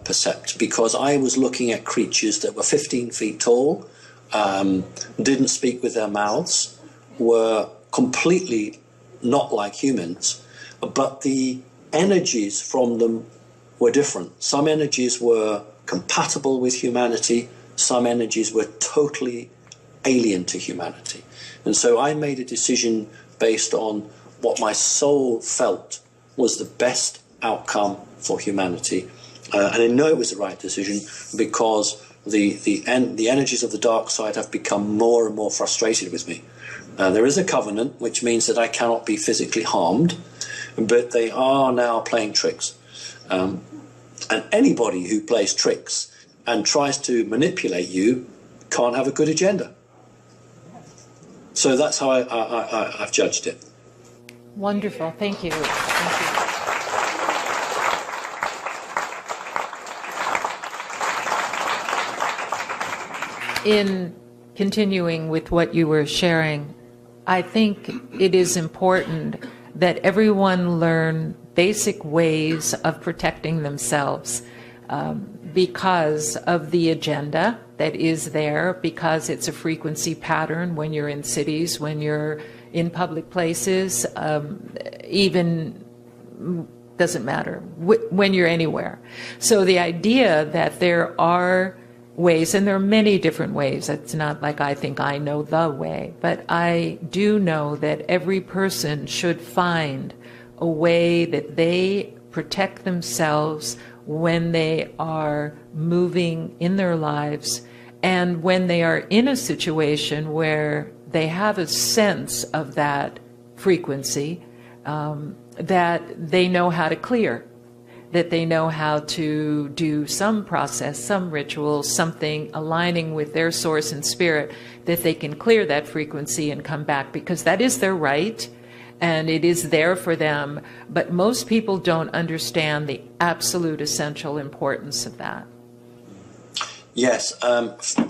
percept, because I was looking at creatures that were 15 feet tall, didn't speak with their mouths, were completely not like humans, but the energies from them were different. Some energies were compatible with humanity, some energies were totally alien to humanity. And so I made a decision based on what my soul felt was the best outcome for humanity. And I know it was the right decision, because the energies of the dark side have become more and more frustrated with me. There is a covenant, which means that I cannot be physically harmed, but they are now playing tricks. And anybody who plays tricks and tries to manipulate you can't have a good agenda. So that's how I've judged it. Wonderful. Thank you. Thank you. In continuing with what you were sharing, I think it is important that everyone learn basic ways of protecting themselves because of the agenda that is there, because it's a frequency pattern when you're in cities, when you're in public places, even doesn't matter, when you're anywhere. So the idea that there are ways, and there are many different ways. It's not like I think I know the way, but I do know that every person should find a way that they protect themselves when they are moving in their lives, and when they are in a situation where they have a sense of that frequency, that they know how to clear, that they know how to do some process, some ritual, something aligning with their source and spirit, that they can clear that frequency and come back, because that is their right and it is there for them. But most people don't understand the absolute essential importance of that. Yes,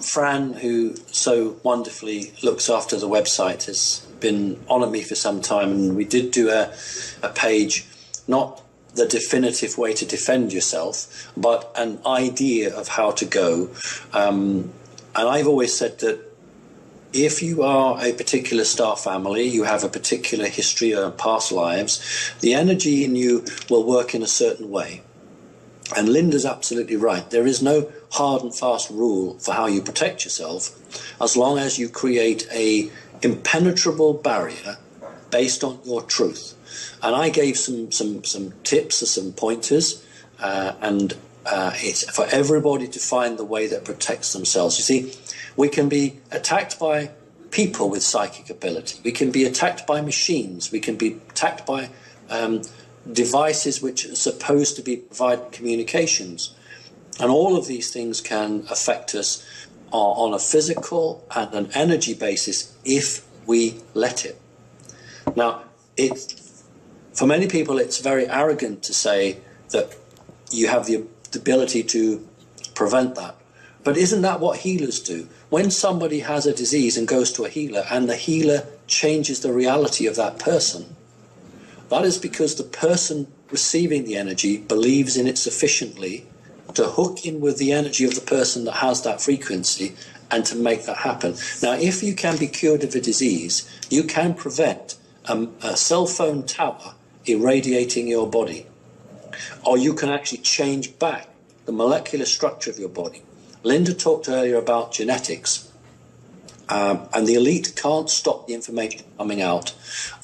Fran, who so wonderfully looks after the website, has been on me for some time, and we did do a page, not the definitive way to defend yourself, but an idea of how to go. And I've always said that if you are a particular star family, you have a particular history or past lives, the energy in you will work in a certain way. And Linda's absolutely right. There is no hard and fast rule for how you protect yourself, as long as you create a impenetrable barrier based on your truth. And I gave some tips or some pointers, and it's for everybody to find the way that protects themselves. You see, we can be attacked by people with psychic ability. We can be attacked by machines. We can be attacked by devices which are supposed to be providing communications. And all of these things can affect us on a physical and an energy basis if we let it. Now, for many people, it's very arrogant to say that you have the ability to prevent that. But isn't that what healers do? When somebody has a disease and goes to a healer and the healer changes the reality of that person, that is because the person receiving the energy believes in it sufficiently to hook in with the energy of the person that has that frequency and to make that happen. Now, if you can be cured of a disease, you can prevent a cell phone tower irradiating your body. Or you can actually change back the molecular structure of your body. Linda talked earlier about genetics, and the elite can't stop the information coming out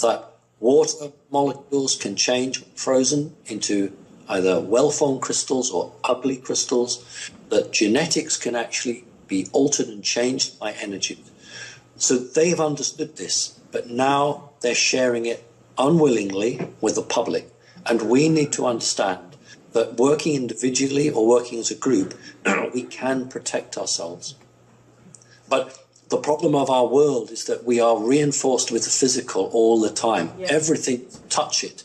that water molecules can change frozen into either well-formed crystals or ugly crystals, that genetics can actually be altered and changed by energy. So they've understood this, but now they're sharing it unwillingly with the public. And we need to understand that working individually or working as a group, we can protect ourselves. But the problem of our world is that we are reinforced with the physical all the time. Yes. Everything, touch it.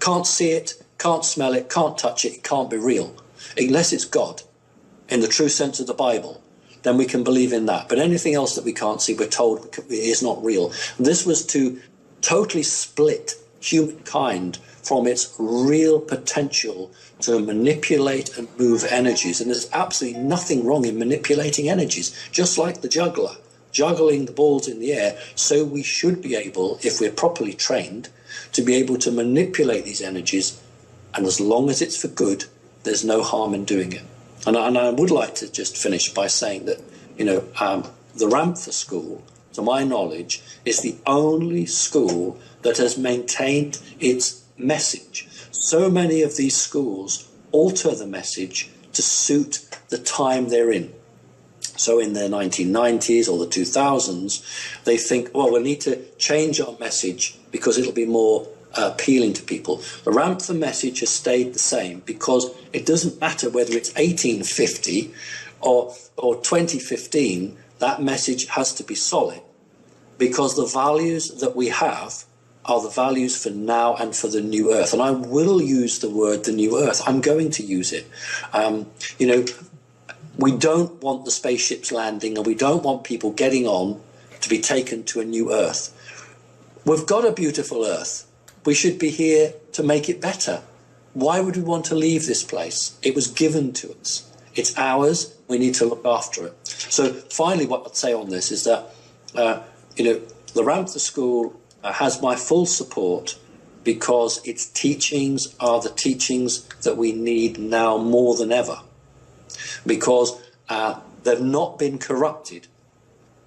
Can't see it, can't smell it, can't touch it, it can't be real. Unless it's God, in the true sense of the Bible, then we can believe in that. But anything else that we can't see, we're told is not real. This was to totally split humankind from its real potential to manipulate and move energies. And there's absolutely nothing wrong in manipulating energies, just like the juggler, juggling the balls in the air. So we should be able, if we're properly trained, to be able to manipulate these energies. And as long as it's for good, there's no harm in doing it. And I would like to just finish by saying that, the Ramtha School, to my knowledge, is the only school that has maintained its message. So many of these schools alter the message to suit the time they're in. So in the 1990s or the 2000s, they think, well, we need to change our message because it'll be more appealing to people. The Ramtha message has stayed the same because it doesn't matter whether it's 1850 or 2015, that message has to be solid, because the values that we have are the values for now and for the new earth. And I will use the word the new earth. I'm going to use it. We don't want the spaceships landing, and we don't want people getting on to be taken to a new earth. We've got a beautiful earth. We should be here to make it better. Why would we want to leave this place? It was given to us. It's ours. We need to look after it. So finally, what I'd say on this is that, the Ramtha School has my full support, because its teachings are the teachings that we need now more than ever, because they've not been corrupted.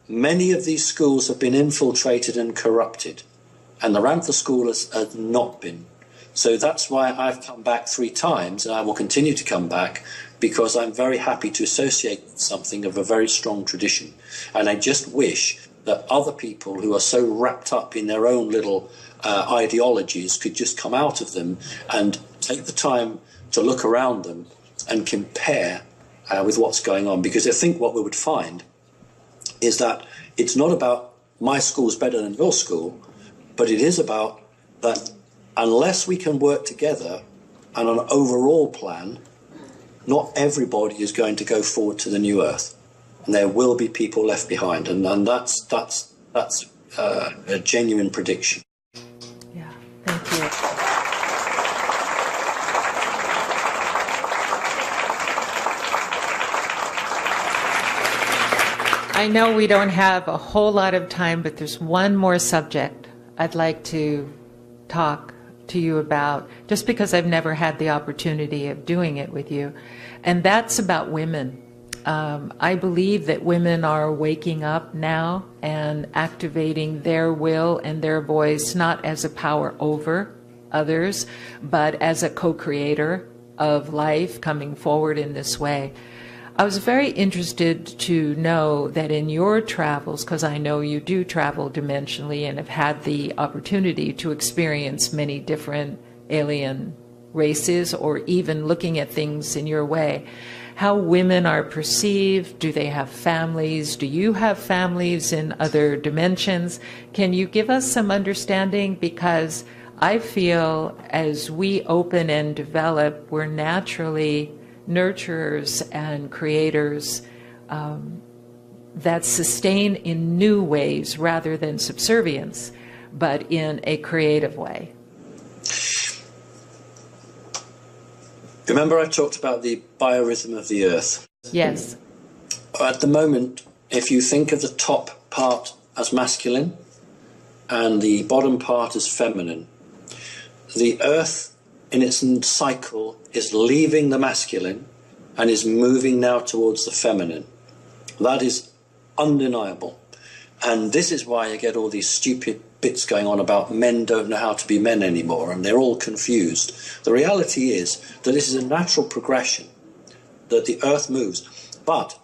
Many of these schools have been infiltrated and corrupted, and the Ramtha School has not been. So that's why I've come back 3 times, and I will continue to come back, because I'm very happy to associate with something of a very strong tradition. And I just wish that other people who are so wrapped up in their own little ideologies could just come out of them and take the time to look around them and compare with what's going on. Because I think what we would find is that it's not about my school's better than your school, but it is about that unless we can work together on an overall plan, not everybody is going to go forward to the new earth. And there will be people left behind, and that's a genuine prediction. Yeah, thank you. I know we don't have a whole lot of time, but there's one more subject I'd like to talk to you about, just because I've never had the opportunity of doing it with you, and that's about women. I believe that women are waking up now and activating their will and their voice, not as a power over others, but as a co-creator of life coming forward in this way. I was very interested to know that in your travels, because I know you do travel dimensionally and have had the opportunity to experience many different alien races, or even looking at things in your way, how women are perceived. Do they have families? Do you have families in other dimensions? Can you give us some understanding? Because I feel as we open and develop, we're naturally nurturers and creators that sustain in new ways rather than subservience, but in a creative way. Remember I talked about the biorhythm of the earth? Yes. At the moment, if you think of the top part as masculine and the bottom part as feminine, the earth in its cycle is leaving the masculine and is moving now towards the feminine. That is undeniable. And this is why you get all these stupid bits going on about men don't know how to be men anymore and they're all confused. The reality is that this is a natural progression, that the earth moves. But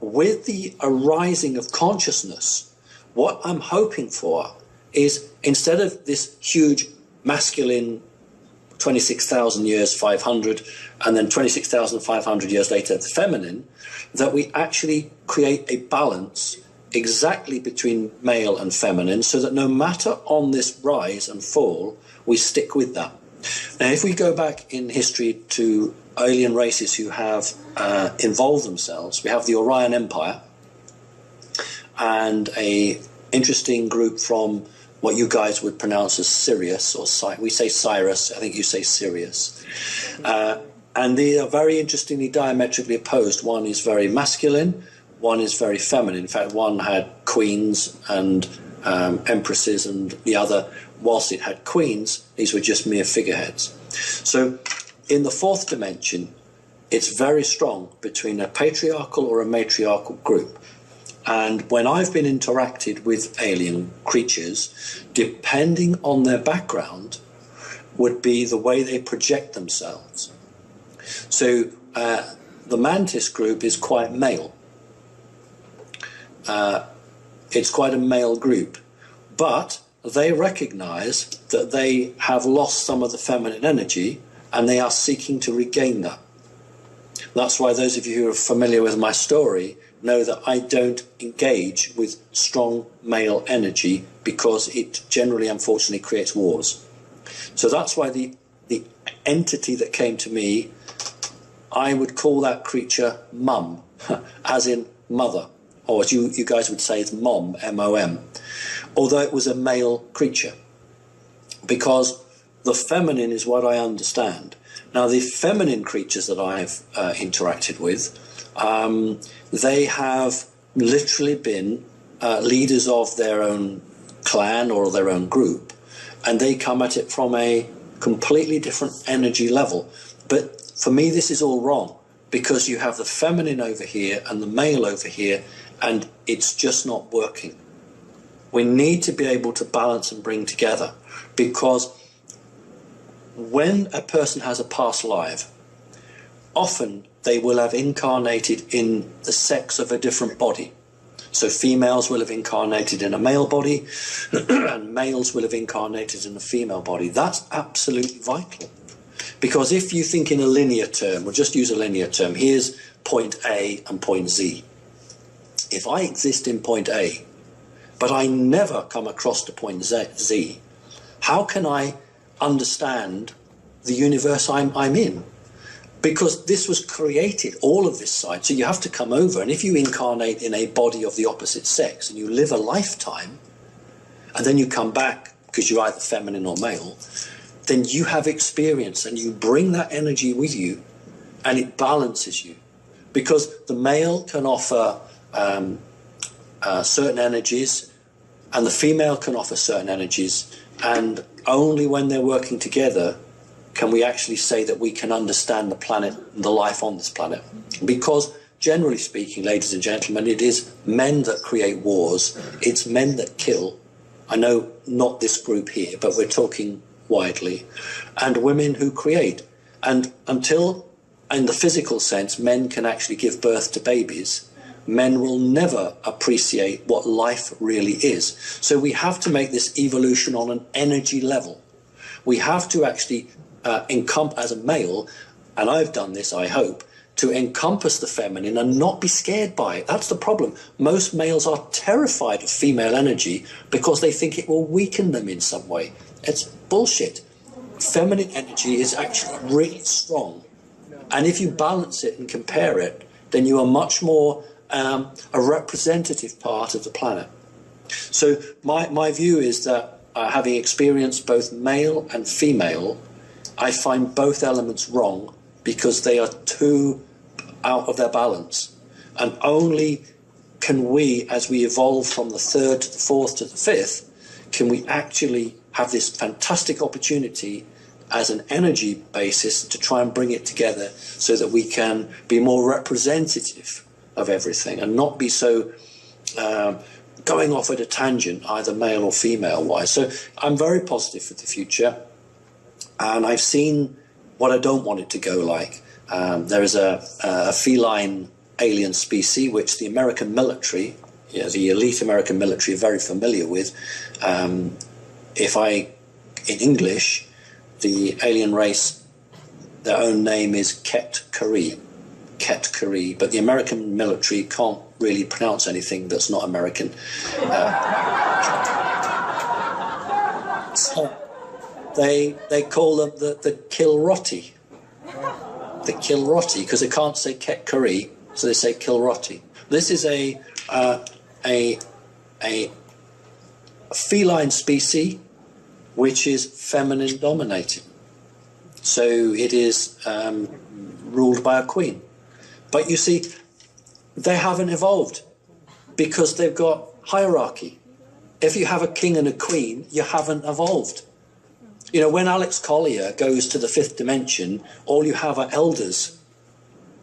with the arising of consciousness, what I'm hoping for is, instead of this huge masculine 26,000 years, 500, and then 26,500 years later, the feminine, that we actually create a balance exactly between male and feminine, so that no matter on this rise and fall, we stick with that. Now, if we go back in history to alien races who have involved themselves, we have the Orion Empire and a interesting group from what you guys would pronounce as Sirius, or we say Cyrus, I think you say Sirius. And they are very interestingly diametrically opposed. One is very masculine, one is very feminine. In fact, one had queens and empresses, and the other, whilst it had queens, these were just mere figureheads. So in the fourth dimension, it's very strong between a patriarchal or a matriarchal group. And when I've been interacted with alien creatures, depending on their background, would be the way they project themselves. So the mantis group is quite male. It's quite a male group, but they recognize that they have lost some of the feminine energy and they are seeking to regain that. That's why those of you who are familiar with my story know that I don't engage with strong male energy, because it generally, unfortunately, creates wars. So that's why the entity that came to me, I would call that creature Mum, as in mother, or as you guys would say, it's Mom, M-O-M, although it was a male creature, because the feminine is what I understand. Now, the feminine creatures that I've interacted with, they have literally been leaders of their own clan or their own group, and they come at it from a completely different energy level. But for me, this is all wrong, because you have the feminine over here and the male over here, and it's just not working. We need to be able to balance and bring together, because when a person has a past life, often they will have incarnated in the sex of a different body. So females will have incarnated in a male body, and males will have incarnated in a female body. That's absolutely vital. Because if you think in a linear term, we'll just use a linear term, here's point A and point Z. If I exist in point A, but I never come across to point Z, how can I understand the universe I'm in? Because this was created, all of this side, so you have to come over, and if you incarnate in a body of the opposite sex and you live a lifetime, and then you come back because you're either feminine or male, then you have experience and you bring that energy with you, and it balances you. Because the male can offer certain energies, and the female can offer certain energies, and only when they're working together can we actually say that we can understand the planet and the life on this planet. Because generally speaking, ladies and gentlemen, it is men that create wars, it's men that kill. I know not this group here, but we're talking widely, and women who create. And until, in the physical sense, men can actually give birth to babies, men will never appreciate what life really is. So we have to make this evolution on an energy level. We have to actually encompass, as a male, and I've done this, I hope, to encompass the feminine and not be scared by it. That's the problem. Most males are terrified of female energy because they think it will weaken them in some way. It's bullshit. Feminine energy is actually really strong, And if you balance it and compare it, then you are much more a representative part of the planet. So my view is that having experienced both male and female, I find both elements wrong because they are too out of their balance. And only can we, as we evolve from the third to the fourth to the fifth, can we actually have this fantastic opportunity as an energy basis to try and bring it together so that we can be more representative of everything and not be so going off at a tangent, either male or female wise. So I'm very positive for the future, and I've seen what I don't want it to go like. There is a feline alien species which the American military, the elite American military, are very familiar with. In English, the alien race, their own name is Ket-Kari, but the American military can't really pronounce anything that's not American. So they call them the Kilrotti. The Kilrotti, because they can't say Ket-Kari, so they say Kilrotti. This is a feline species which is feminine dominated. So it is ruled by a queen. But you see, they haven't evolved because they've got hierarchy. If you have a king and a queen, you haven't evolved. You know, when Alex Collier goes to the fifth dimension, all you have are elders.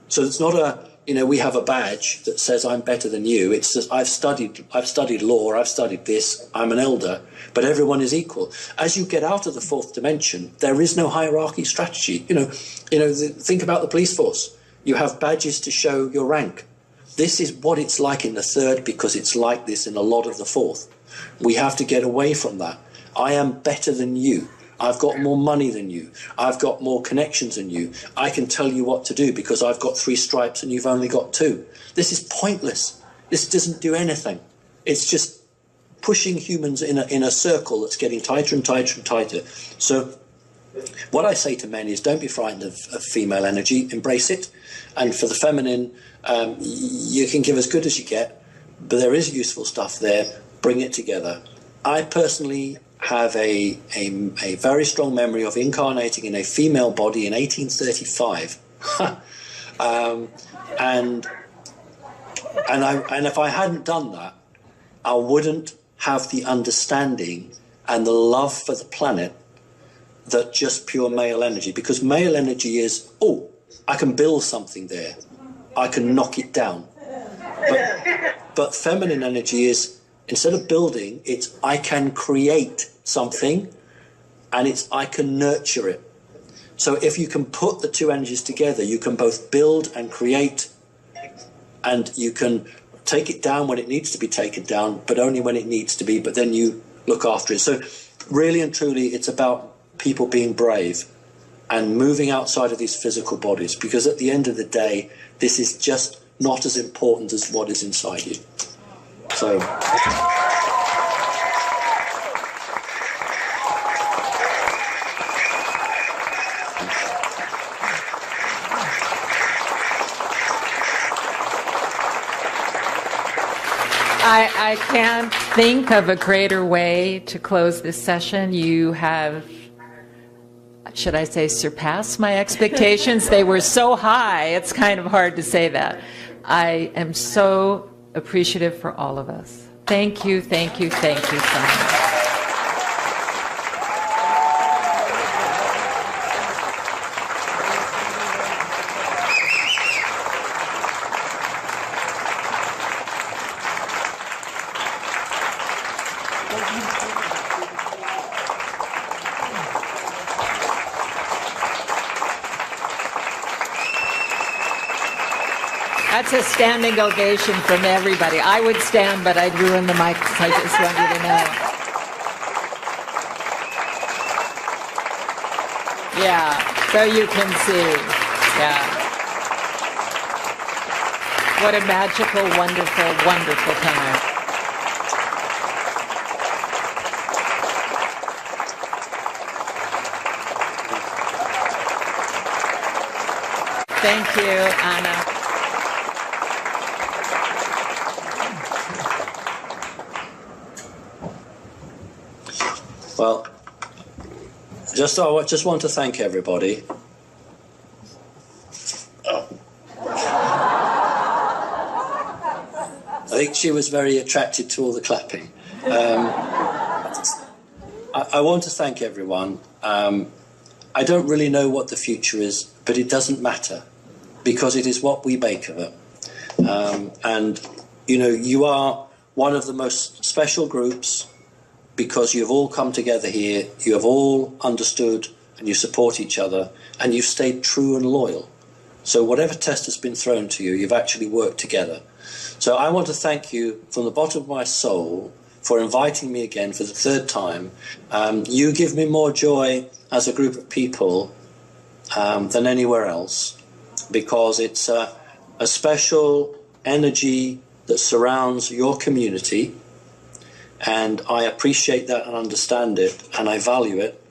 So it's not we have a badge that says I'm better than you. It's just I've studied law, I've studied this, I'm an elder, but everyone is equal. As you get out of the fourth dimension, there is no hierarchy strategy. Think about the police force. You have badges to show your rank. This is what it's like in the third because it's like this in a lot of the fourth. We have to get away from that. I am better than you. I've got more money than you. I've got more connections than you. I can tell you what to do because I've got 3 stripes and you've only got 2. This is pointless. This doesn't do anything. It's just pushing humans in a circle that's getting tighter and tighter and tighter. So what I say to men is don't be frightened of female energy. Embrace it. And for the feminine, you can give as good as you get, but there is useful stuff there. Bring it together. I personally have a very strong memory of incarnating in a female body in 1835, and if I hadn't done that, I wouldn't have the understanding and the love for the planet that just pure male energy. Because male energy is, I can build something there, I can knock it down, but feminine energy is, instead of building, it's I can create something, and it's I can nurture it. So if you can put the two energies together, you can both build and create, and you can take it down when it needs to be taken down, but only when it needs to be, but then you look after it. So really and truly, it's about people being brave and moving outside of these physical bodies, because at the end of the day, this is just not as important as what is inside you. So I can't think of a greater way to close this session. You have, should I say, surpassed my expectations. They were so high, it's kind of hard to say that. I am so appreciative for all of us. Thank you, thank you, thank you so much. That's a standing ovation from everybody. I would stand, but I'd ruin the mic, so I just want you to know. Yeah, so you can see. Yeah. What a magical, wonderful, wonderful time. Thank you, Anna. Well, I just want to thank everybody. I think she was very attracted to all the clapping. I want to thank everyone. I don't really know what the future is, but it doesn't matter, because it is what we make of it. And, you know, you are one of the most special groups, because you've all come together here, you have all understood and you support each other, and you've stayed true and loyal. So whatever test has been thrown to you, you've actually worked together. So I want to thank you from the bottom of my soul for inviting me again for the third time. You give me more joy as a group of people than anywhere else, because it's a special energy that surrounds your community, and I appreciate that and understand it, and I value it.